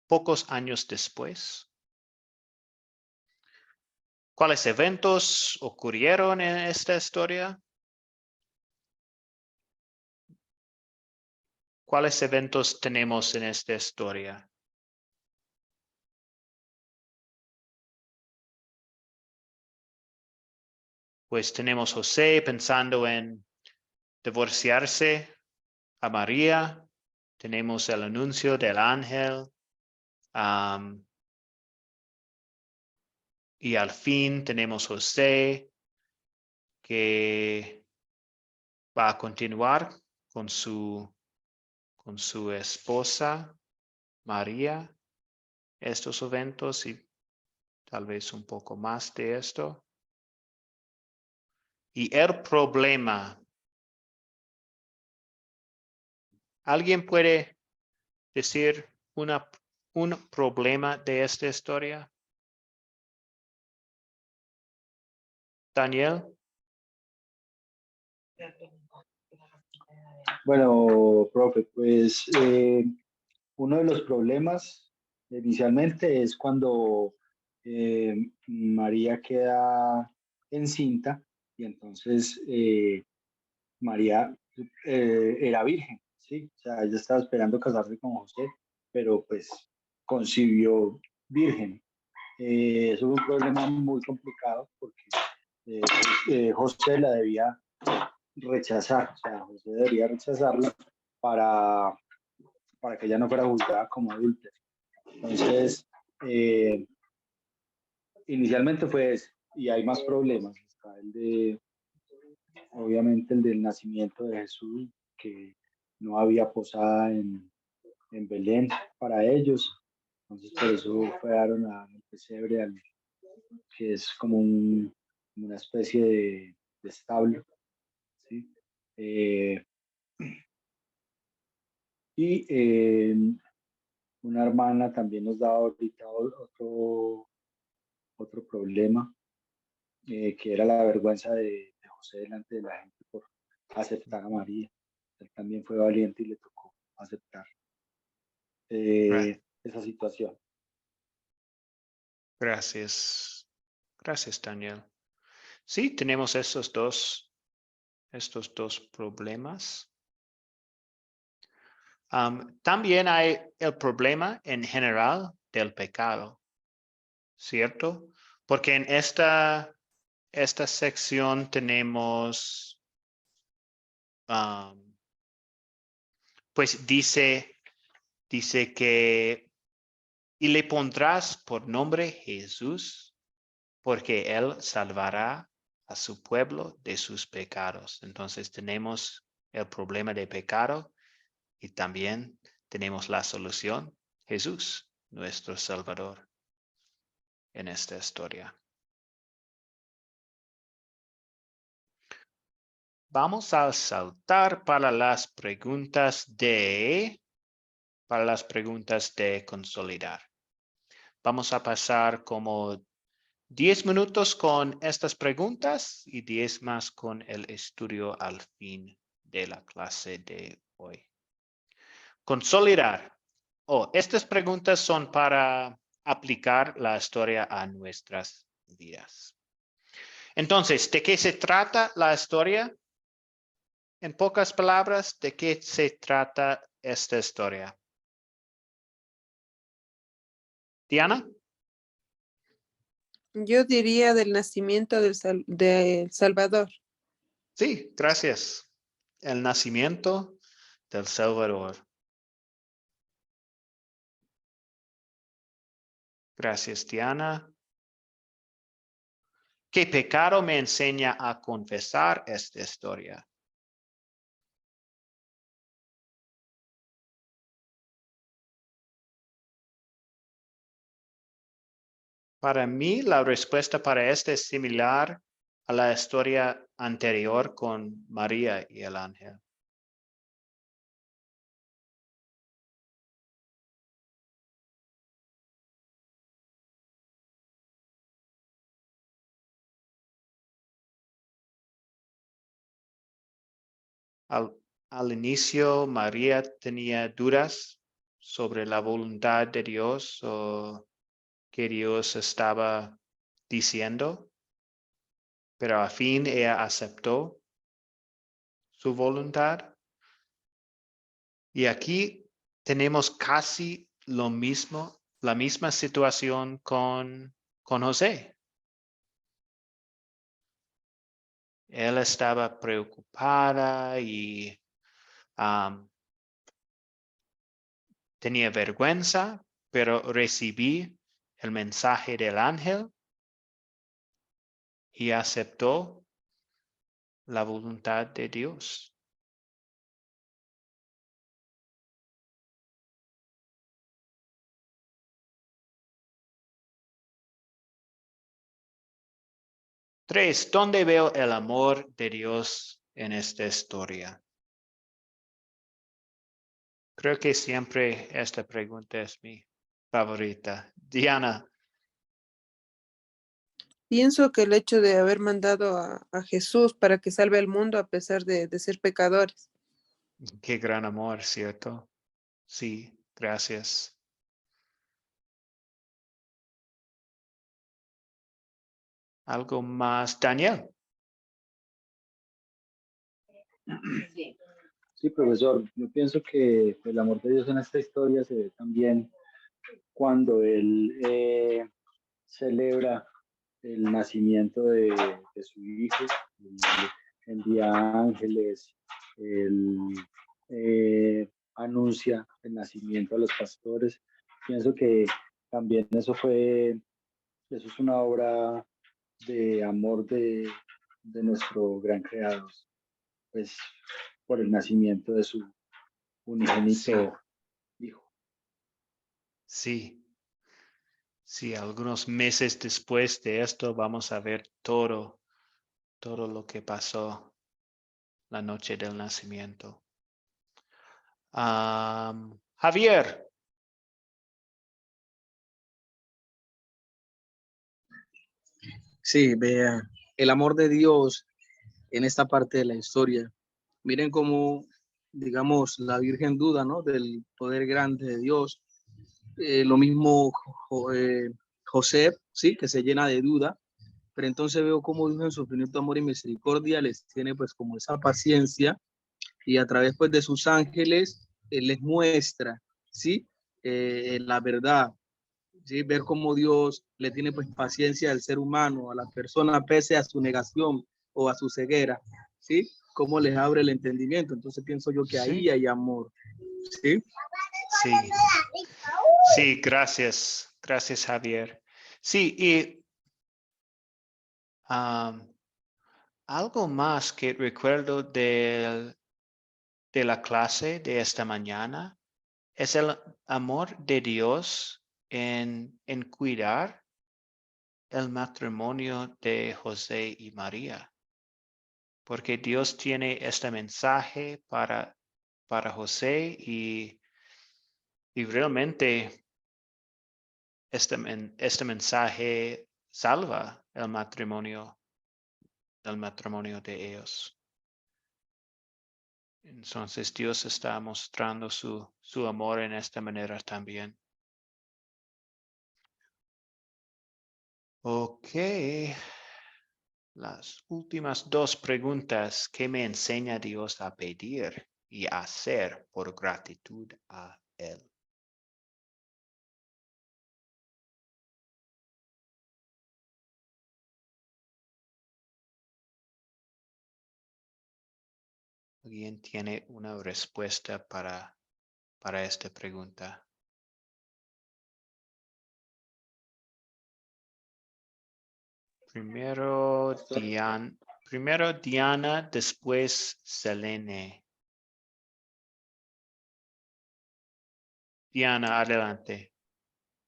pocos años después. ¿Cuáles eventos ocurrieron en esta historia? ¿Cuáles eventos tenemos en esta historia? Pues tenemos José pensando en divorciarse a María. Tenemos el anuncio del ángel. Y al fin tenemos José que va a continuar con su esposa María. Estos eventos y tal vez un poco más de esto. Y el problema. ¿Alguien puede decir un problema de esta historia? Daniel. Bueno, profe, pues uno de los problemas inicialmente es cuando María queda encinta y entonces María era virgen, ¿sí? O sea, ella estaba esperando casarse con José, pero pues concibió virgen. Eso fue un problema muy complicado porque José la debía rechazar, o sea, José debería rechazarla para que ella no fuera juzgada como adúltera. Entonces, inicialmente fue eso, y hay más problemas. Está obviamente el del nacimiento de Jesús, que no había posada en Belén para ellos. Entonces, por eso fueron al pesebre, que es como una especie de establo, ¿sí? Y una hermana también nos daba ahorita otro problema, que era la vergüenza de José delante de la gente por aceptar a María. Él también fue valiente y le tocó aceptar esa situación. Gracias. Gracias, Daniel. Sí, tenemos estos dos problemas. También hay el problema en general del pecado, ¿cierto? Porque en esta sección tenemos, pues dice dice que y le pondrás por nombre Jesús, porque él salvará a su pueblo de sus pecados. Entonces tenemos el problema de pecado y también tenemos la solución, Jesús, nuestro Salvador, en esta historia. Vamos a saltar para las preguntas de consolidar. Vamos a pasar como 10 minutos con estas preguntas y 10 más con el estudio al fin de la clase de hoy. Consolidar. Estas preguntas son para aplicar la historia a nuestras vidas. Entonces, ¿de qué se trata la historia? En pocas palabras, ¿de qué se trata esta historia? Diana. Yo diría del nacimiento del Salvador. Sí, gracias. El nacimiento del Salvador. Gracias, Diana. ¿Qué pecado me enseña a confesar esta historia? Para mí, la respuesta para esta es similar a la historia anterior con María y el ángel. Al inicio, María tenía dudas sobre la voluntad de Dios o que Dios estaba diciendo, pero al fin ella aceptó su voluntad. Y aquí tenemos casi lo mismo, la misma situación con José. Él estaba preocupada y tenía vergüenza, pero recibí el mensaje del ángel y aceptó la voluntad de Dios. Tres, ¿dónde veo el amor de Dios en esta historia? Creo que siempre esta pregunta es mi favorita. Diana. Pienso que el hecho de haber mandado a Jesús para que salve al mundo a pesar de ser pecadores. Qué gran amor, ¿cierto? Sí, gracias. ¿Algo más, Daniel? Sí, profesor, yo pienso que el amor de Dios en esta historia se ve también cuando él celebra el nacimiento de su hijo, envía ángeles, él anuncia el nacimiento a los pastores. Pienso que también eso es una obra de amor de nuestro gran creador, pues por el nacimiento de su unigénito hijo. Sí. Sí, algunos meses después de esto vamos a ver todo lo que pasó la noche del nacimiento. Javier. Sí, vea, el amor de Dios en esta parte de la historia. Miren cómo, digamos, la Virgen duda, ¿no? Del poder grande de Dios. Lo mismo José, sí, que se llena de duda. Pero entonces veo cómo Dios en su infinito amor y misericordia les tiene pues como esa paciencia y a través pues de sus ángeles les muestra, ¿sí? La verdad, ¿sí? Ver cómo Dios le tiene pues paciencia al ser humano, a la persona pese a su negación o a su ceguera, ¿sí? Cómo les abre el entendimiento. Entonces pienso yo que ahí hay amor, ¿sí? Sí. Sí, gracias. Gracias, Javier. Sí, y algo más que recuerdo de la clase de esta mañana es el amor de Dios en cuidar el matrimonio de José y María. Porque Dios tiene este mensaje para José y realmente este mensaje salva el matrimonio de ellos. Entonces Dios está mostrando su amor en esta manera también. Ok. Las últimas dos preguntas. ¿Qué me enseña Dios a pedir y hacer por gratitud a Él? ¿Alguien tiene una respuesta para esta pregunta? Primero Diana, después Selene. Diana, adelante.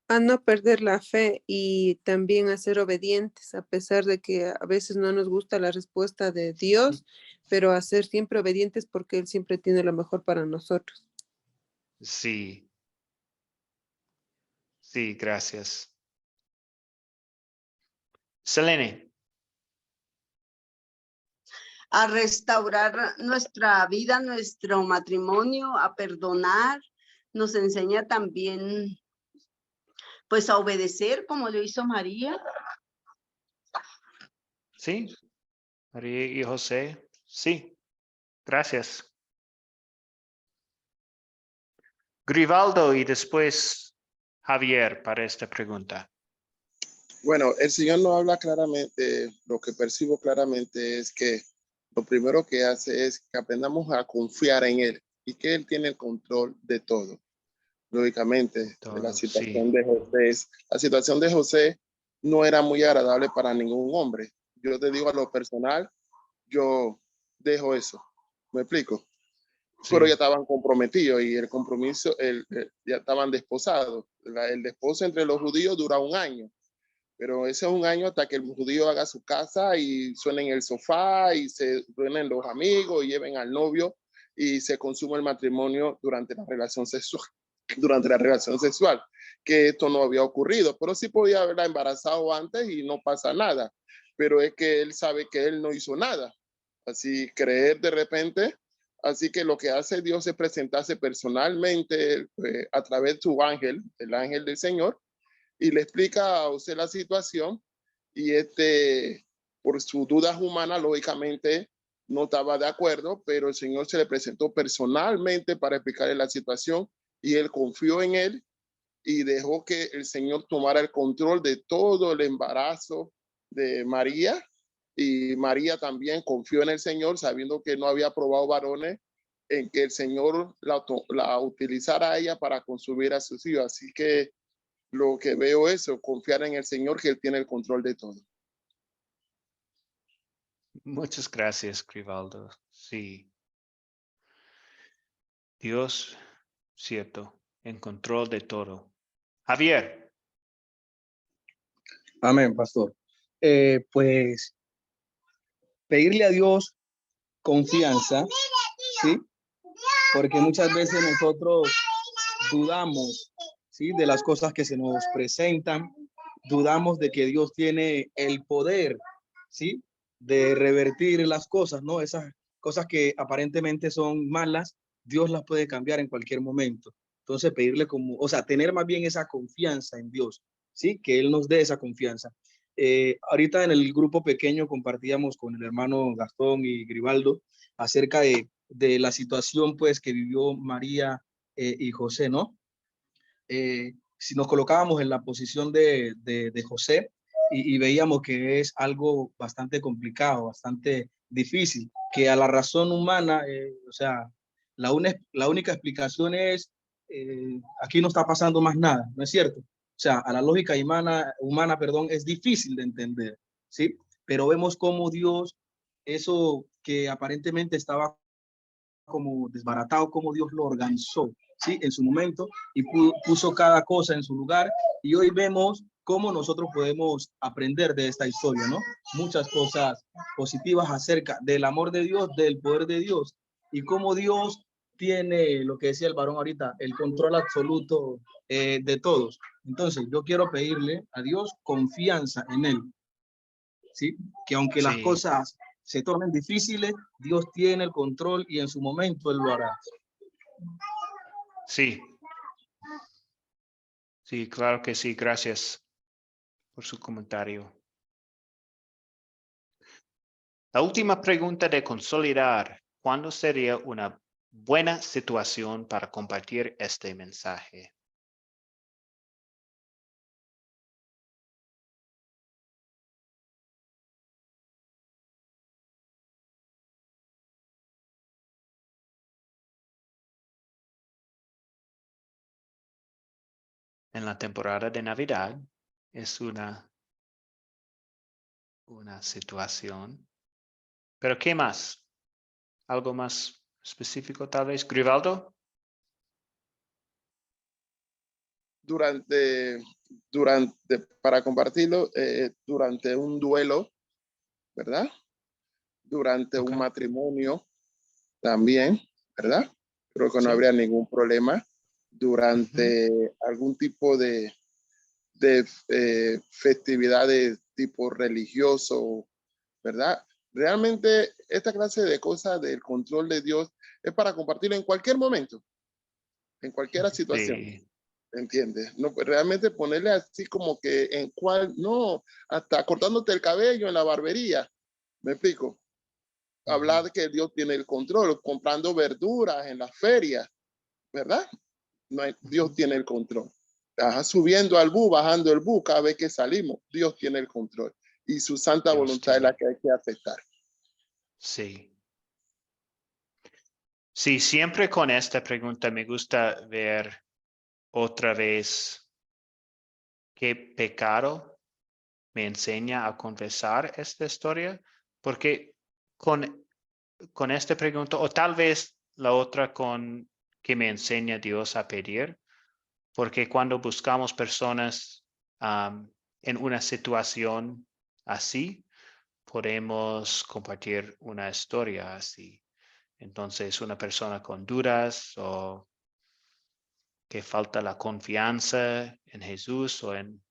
A no perder la fe y también a ser obedientes, a pesar de que a veces no nos gusta la respuesta de Dios, pero a ser siempre obedientes porque Él siempre tiene lo mejor para nosotros. Sí. Sí, gracias. Selene. A restaurar nuestra vida, nuestro matrimonio, a perdonar. Nos enseña también, pues, a obedecer como lo hizo María. Sí. María y José. Sí. Gracias. Grivaldo y después Javier para esta pregunta. Bueno, el Señor nos habla claramente, lo que percibo claramente es que lo primero que hace es que aprendamos a confiar en Él y que Él tiene el control de todo. Lógicamente, de la situación de José, la situación de José no era muy agradable para ningún hombre. Yo te digo a lo personal, yo dejo eso. ¿Me explico? Sí. Pero ya estaban comprometidos y el compromiso, ya estaban desposados. El desposo entre los judíos dura 1 año. Pero ese es 1 año hasta que el judío haga su casa y suene en el sofá y se reúnen los amigos y lleven al novio y se consuma el matrimonio durante la relación sexual. Que esto no había ocurrido, pero sí podía haberla embarazado antes y no pasa nada. Pero es que él sabe que él no hizo nada. Así creer de repente. Así que lo que hace Dios es presentarse personalmente a través de su ángel, el ángel del Señor, y le explica a usted la situación y por sus dudas humanas, lógicamente no estaba de acuerdo, pero el Señor se le presentó personalmente para explicarle la situación y él confió en él y dejó que el Señor tomara el control de todo el embarazo de María, y María también confió en el Señor sabiendo que no había probado varones, en que el Señor la utilizara a ella para concebir a sus hijos. Así que lo que veo es confiar en el Señor, que Él tiene el control de todo. Muchas gracias, Grivaldo. Sí. Dios, cierto, en control de todo. Javier. Amén, pastor. Pues pedirle a Dios confianza, ¿sí? Porque muchas veces nosotros dudamos, ¿sí? De las cosas que se nos presentan, dudamos de que Dios tiene el poder, ¿sí? De revertir las cosas, ¿no? Esas cosas que aparentemente son malas, Dios las puede cambiar en cualquier momento. Entonces pedirle tener más bien esa confianza en Dios, ¿sí? Que Él nos dé esa confianza. Ahorita en el grupo pequeño compartíamos con el hermano Gastón y Grivaldo acerca de la situación pues que vivió María y José, ¿no? Si nos colocábamos en la posición de José y veíamos que es algo bastante complicado, bastante difícil, que a la razón humana, la única explicación es aquí no está pasando más nada, ¿no es cierto? O sea, a la lógica humana, perdón, es difícil de entender, ¿sí? Pero vemos cómo Dios, eso que aparentemente estaba como desbaratado, cómo Dios lo organizó, ¿sí? En su momento y puso cada cosa en su lugar, y hoy vemos cómo nosotros podemos aprender de esta historia, ¿no? Muchas cosas positivas acerca del amor de Dios, del poder de Dios, y cómo Dios tiene, lo que decía el varón ahorita, el control absoluto de todos. Entonces, yo quiero pedirle a Dios confianza en Él, ¿sí? Que aunque las Sí, cosas se tornen difíciles, Dios tiene el control y en su momento Él lo hará. sí, sí, claro que sí. Gracias por su comentario. La última pregunta de consolidar. ¿Cuándo sería una buena situación para compartir este mensaje? En la temporada de Navidad es una situación. ¿Pero qué más? ¿Algo más específico tal vez? ¿Grivaldo? Para compartirlo, durante un duelo, ¿verdad? Durante un matrimonio también, ¿verdad? Creo que no Sí. habría ningún problema. Durante algún tipo de festividades tipo religioso, ¿verdad? Realmente esta clase de cosas del control de Dios es para compartirlo en cualquier momento, en cualquier situación. Sí. ¿Entiendes? No, pues realmente ponerle así como que en cuál, no, hasta cortándote el cabello en la barbería, ¿me explico? Hablar de que Dios tiene el control, comprando verduras en las ferias, ¿verdad? No hay, Dios tiene el control. Ajá, subiendo al bus, bajando el bus, cada vez que salimos, Dios tiene el control. Y su santa voluntad es la que hay que aceptar. Sí. Sí, siempre con esta pregunta me gusta ver otra vez qué pecado me enseña a confesar esta historia, porque con esta pregunta, o tal vez la otra con que me enseña Dios a pedir, porque cuando buscamos personas en una situación así, podemos compartir una historia así. Entonces, una persona con dudas o que falta la confianza en Jesús o en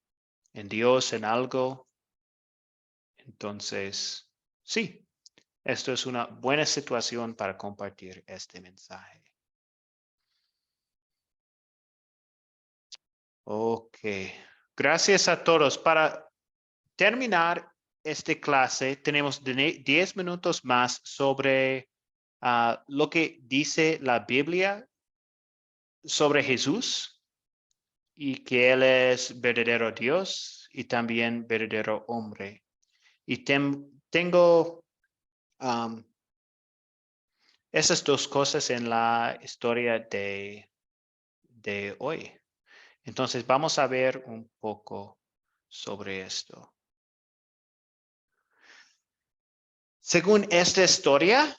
Dios, en algo. Entonces, sí, esto es una buena situación para compartir este mensaje. Ok, gracias a todos. Para terminar esta clase, tenemos 10 minutos más sobre lo que dice la Biblia sobre Jesús y que Él es verdadero Dios y también verdadero hombre. Y tengo esas dos cosas en la historia de hoy. Entonces vamos a ver un poco sobre esto. Según esta historia,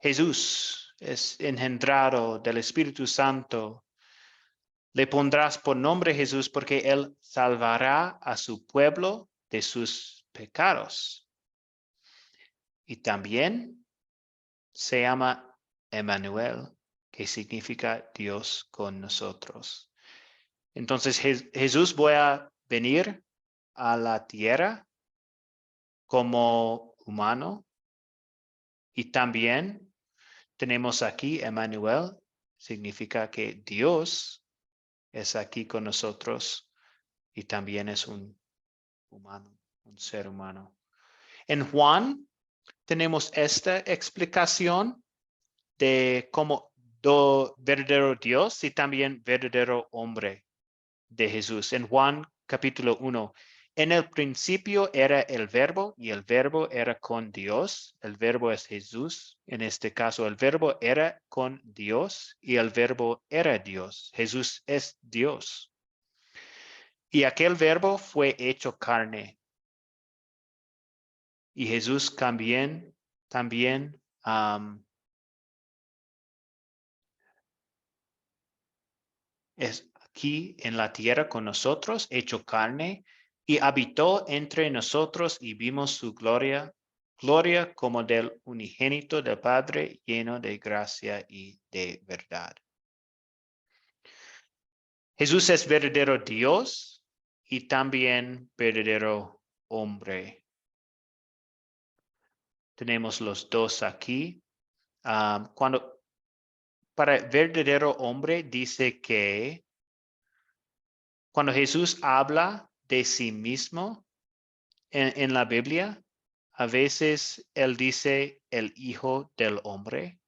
Jesús es engendrado del Espíritu Santo. Le pondrás por nombre Jesús porque Él salvará a su pueblo de sus pecados. Y también se llama Emmanuel, que significa Dios con nosotros. Entonces Jesús voy a venir a la tierra como humano y también tenemos aquí Emmanuel, significa que Dios es aquí con nosotros y también es un humano, un ser humano. En Juan tenemos esta explicación de cómo verdadero Dios y también verdadero hombre de Jesús. En Juan capítulo 1, En el principio era el verbo y el verbo era con Dios. El verbo es Jesús. En este caso, el verbo era con Dios y el verbo era Dios. Jesús es Dios. Y aquel verbo fue hecho carne. Y Jesús también es aquí en la tierra con nosotros, hecho carne, y habitó entre nosotros y vimos su gloria, gloria como del unigénito del Padre, lleno de gracia y de verdad. Jesús es verdadero Dios y también verdadero hombre. Tenemos los dos aquí. Para verdadero hombre dice que cuando Jesús habla de sí mismo en la Biblia, a veces él dice el Hijo del Hombre.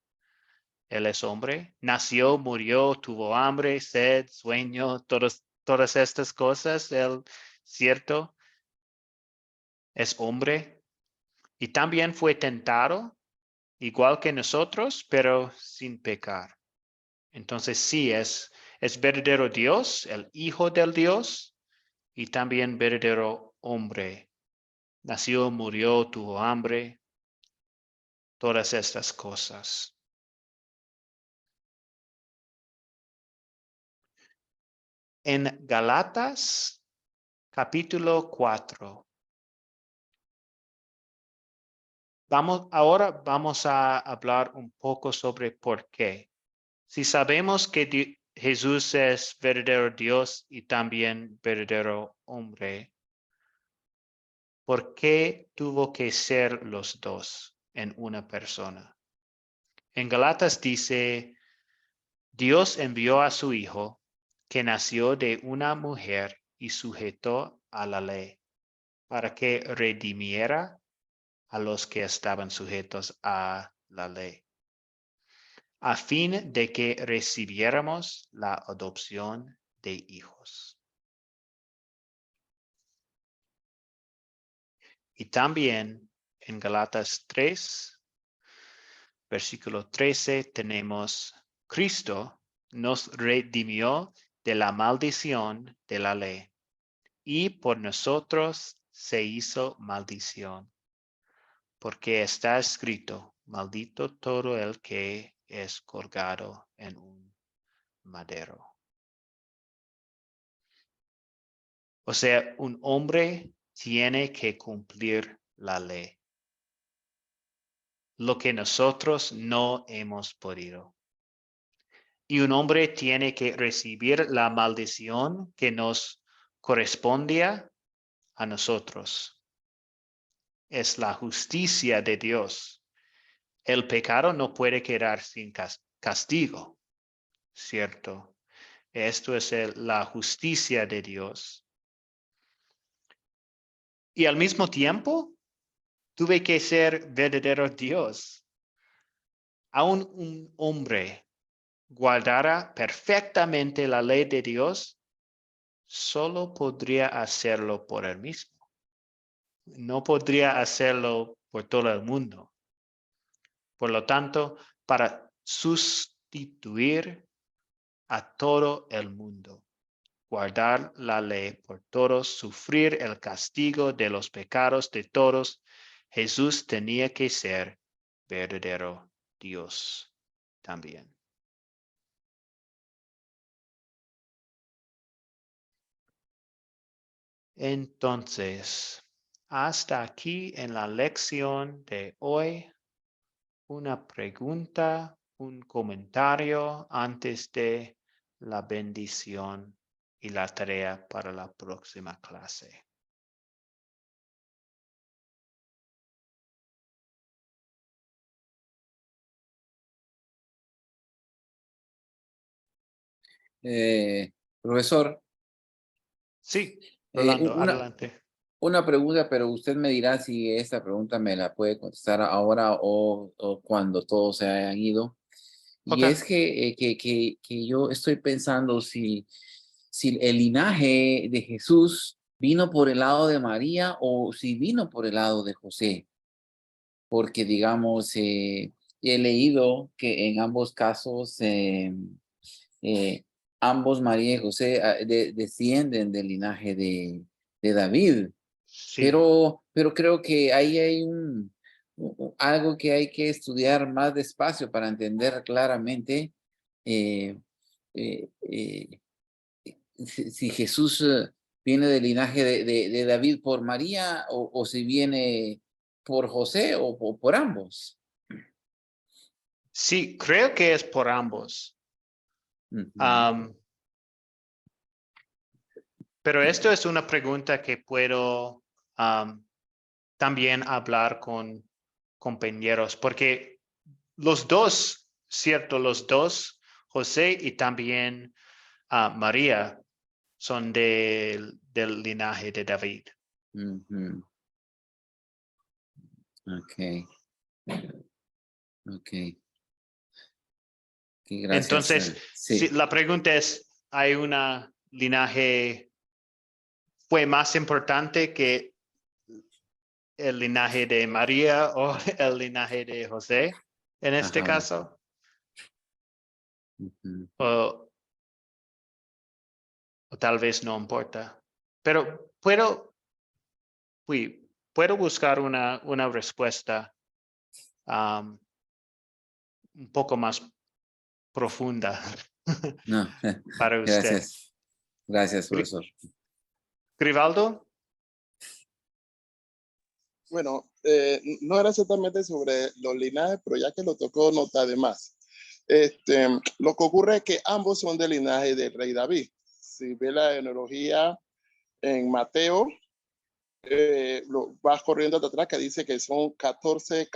Él es hombre. Nació, murió, tuvo hambre, sed, sueño, todas estas cosas. Él, cierto, es hombre. Y también fue tentado, igual que nosotros, pero sin pecar. Entonces sí, es verdadero Dios, el Hijo del Dios, y también verdadero hombre. Nació, murió, tuvo hambre, todas estas cosas. En Galatas, capítulo 4. Ahora vamos a hablar un poco sobre por qué. Si sabemos que Jesús es verdadero Dios y también verdadero hombre, ¿por qué tuvo que ser los dos en una persona? En Galatas dice, Dios envió a su Hijo, que nació de una mujer y sujetó a la ley, para que redimiera a los que estaban sujetos a la ley, a fin de que recibiéramos la adopción de hijos. Y también en Galatas 3, versículo 13, tenemos Cristo nos redimió de la maldición de la ley, y por nosotros se hizo maldición, porque está escrito, maldito todo el que es colgado en un madero. O sea, un hombre tiene que cumplir la ley, lo que nosotros no hemos podido. Y un hombre tiene que recibir la maldición que nos corresponde a nosotros. Es la justicia de Dios. El pecado no puede quedar sin castigo, ¿cierto? Esto es la justicia de Dios. Y al mismo tiempo, tuve que ser verdadero Dios. Aún un hombre guardara perfectamente la ley de Dios, solo podría hacerlo por él mismo. No podría hacerlo por todo el mundo. Por lo tanto, para sustituir a todo el mundo, guardar la ley por todos, sufrir el castigo de los pecados de todos, Jesús tenía que ser verdadero Dios también. Entonces, hasta aquí en la lección de hoy, una pregunta, un comentario antes de la bendición y la tarea para la próxima clase. Profesor, Sí, Rolando, una, adelante. una pregunta, pero usted me dirá si esta pregunta me la puede contestar ahora o cuando todos se hayan ido. Y Ok. es que yo estoy pensando si el linaje de Jesús ¿vino por el lado de María o si vino por el lado de José? Porque, digamos, he leído que en ambos casos, ambos, María y José, descienden del linaje de David. Sí. Pero creo que ahí hay algo que hay que estudiar más despacio para entender claramente si Jesús viene del linaje de David por María o si viene por José o por ambos. Sí, creo que es por ambos. Pero esto es una pregunta que puedo también hablar con compañeros, porque los dos, cierto, los dos, José y también María, son del linaje de David. Ok. Gracias. Entonces, sí. la pregunta es, ¿hay una linaje fue más importante que el linaje de María o el linaje de José en este caso? O tal vez no importa. Pero puedo buscar una respuesta un poco más profunda No, para usted. Gracias, profesor. Grivaldo. Bueno, no era exactamente sobre los linajes, pero ya que lo tocó, no está de más. Lo que ocurre es que ambos son del linaje del rey David. Si ve la genealogía en Mateo, lo vas corriendo hasta atrás, que dice que son 14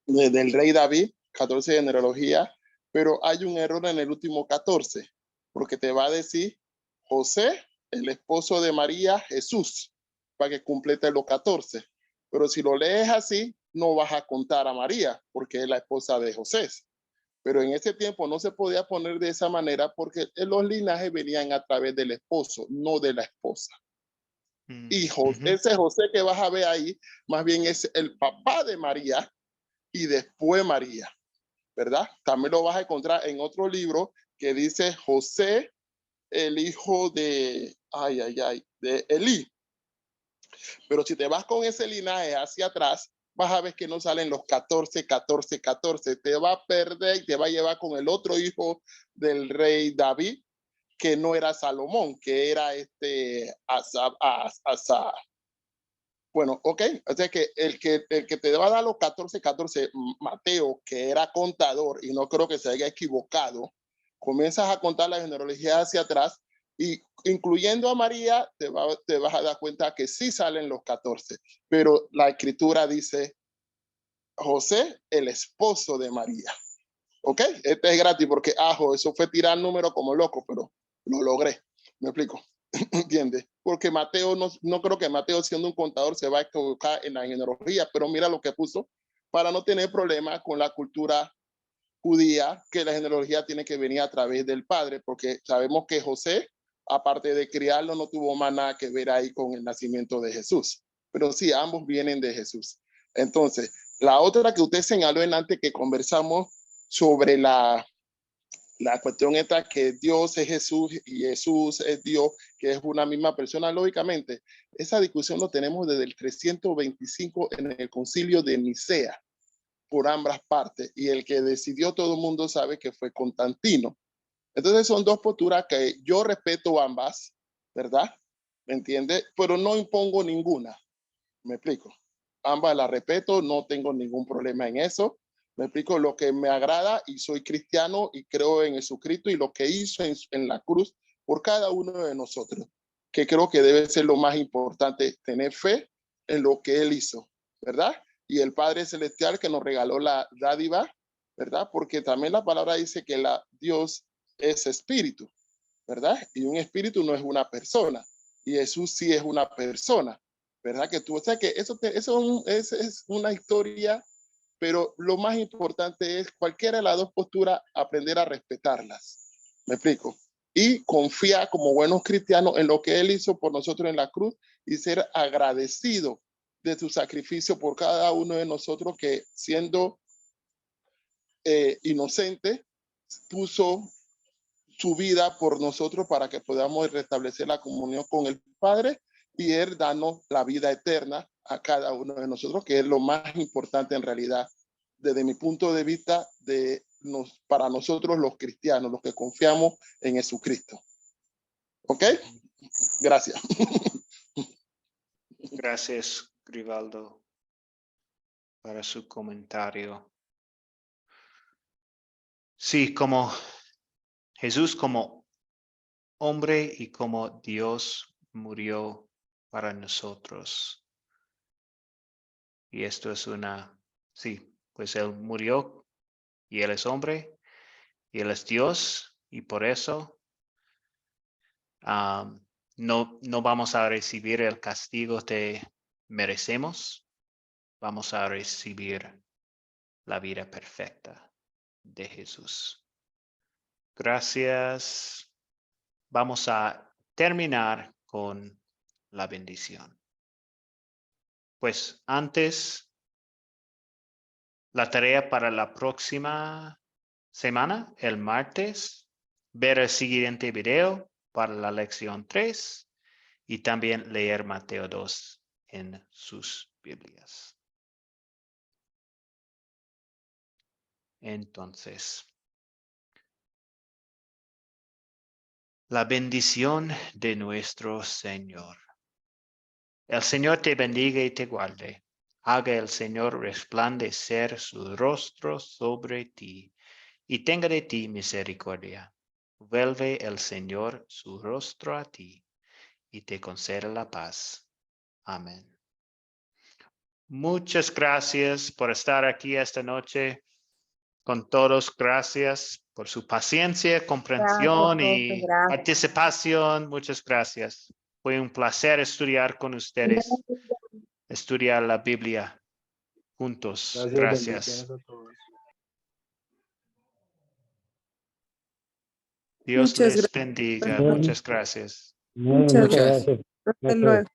del rey David, 14 de genealogía, pero hay un error en el último 14, porque te va a decir José, el esposo de María, Jesús, para que complete los 14. Pero si lo lees así, no vas a contar a María, porque es la esposa de José. Pero en ese tiempo no se podía poner de esa manera porque los linajes venían a través del esposo, no de la esposa. Y ese José que vas a ver ahí, más bien es el papá de María y después María, ¿verdad? También lo vas a encontrar en otro libro que dice José, el hijo de Elí. Pero si te vas con ese linaje hacia atrás, vas a ver que no salen los 14. Te va a perder y te va a llevar con el otro hijo del rey David, que no era Salomón, que era Asa. Bueno, ok. O sea que el que te va a dar los 14, Mateo, que era contador, y no creo que se haya equivocado, comienzas a contar la genealogía hacia atrás, y incluyendo a María, te vas a dar cuenta que sí salen los 14, pero la escritura dice José, el esposo de María. Ok, este es gratis porque, eso fue tirar número como loco, pero lo logré. ¿Me explico? ¿Entiendes? Porque Mateo, no creo que Mateo, siendo un contador, se va a equivocar en la genealogía, pero mira lo que puso para no tener problemas con la cultura judía, que la genealogía tiene que venir a través del padre, porque sabemos que José, aparte de criarlo, no tuvo más nada que ver ahí con el nacimiento de Jesús. Pero sí, ambos vienen de Jesús. Entonces, la otra que usted señaló en antes que conversamos sobre la cuestión esta que Dios es Jesús y Jesús es Dios, que es una misma persona, lógicamente, esa discusión lo tenemos desde el 325 en el concilio de Nicea, por ambas partes, y el que decidió todo el mundo sabe que fue Constantino. Entonces son dos posturas que yo respeto ambas, ¿verdad? ¿Me entiende? Pero no impongo ninguna. ¿Me explico? Ambas las respeto, no tengo ningún problema en eso. Me explico lo que me agrada y soy cristiano y creo en Jesucristo y lo que hizo en la cruz por cada uno de nosotros, que creo que debe ser lo más importante, tener fe en lo que Él hizo, ¿verdad? Y el Padre Celestial que nos regaló la dádiva, ¿verdad? Porque también la palabra dice que Dios es espíritu, ¿verdad? Y un espíritu no es una persona, y Jesús sí es una persona, ¿verdad? Que tú, o sea que eso es una historia, pero lo más importante es cualquiera de las dos posturas, aprender a respetarlas. ¿Me explico? y confiar como buenos cristianos en lo que Él hizo por nosotros en la cruz y ser agradecido de su sacrificio por cada uno de nosotros que siendo inocente puso su vida por nosotros para que podamos restablecer la comunión con el Padre y Él darnos la vida eterna a cada uno de nosotros, que es lo más importante en realidad, desde mi punto de vista, para nosotros los cristianos, los que confiamos en Jesucristo. ¿Ok? Gracias. Gracias, Grivaldo, para su comentario. Sí, como Jesús como hombre y como Dios murió para nosotros. Y esto es sí, pues Él murió y Él es hombre y Él es Dios y por eso no vamos a recibir el castigo que merecemos. Vamos a recibir la vida perfecta de Jesús. Gracias. Vamos a terminar con la bendición. Pues antes, la tarea para la próxima semana, el martes, ver el siguiente video para la lección 3 y también leer Mateo 2 en sus Biblias. Entonces, la bendición de nuestro Señor. El Señor te bendiga y te guarde. Haga el Señor resplandecer su rostro sobre ti y tenga de ti misericordia. Vuelve el Señor su rostro a ti y te conceda la paz. Amén. Muchas gracias por estar aquí esta noche con todos. Gracias por su paciencia, comprensión y participación. Muchas gracias. Fue un placer estudiar con ustedes, estudiar la Biblia juntos. Gracias. Bendiciones a todos. Dios Muchas les gracias. bendiga. Muchas gracias. Muchas Muchas, gracias. Hasta luego.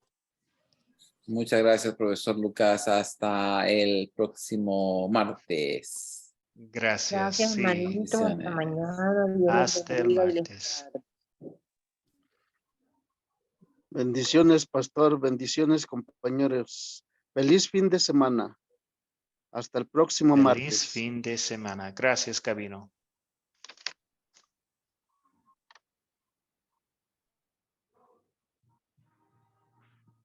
muchas gracias, profesor Lucas. Hasta el próximo martes. Gracias. Gracias, Sí. hermanito. Hasta Bendiciones. mañana. Dios los Hasta el bendiga y les martes. guarde. Bendiciones, pastor. Bendiciones, compañeros. Feliz fin de semana. Hasta el próximo Feliz martes. fin de semana. Gracias, Gabino.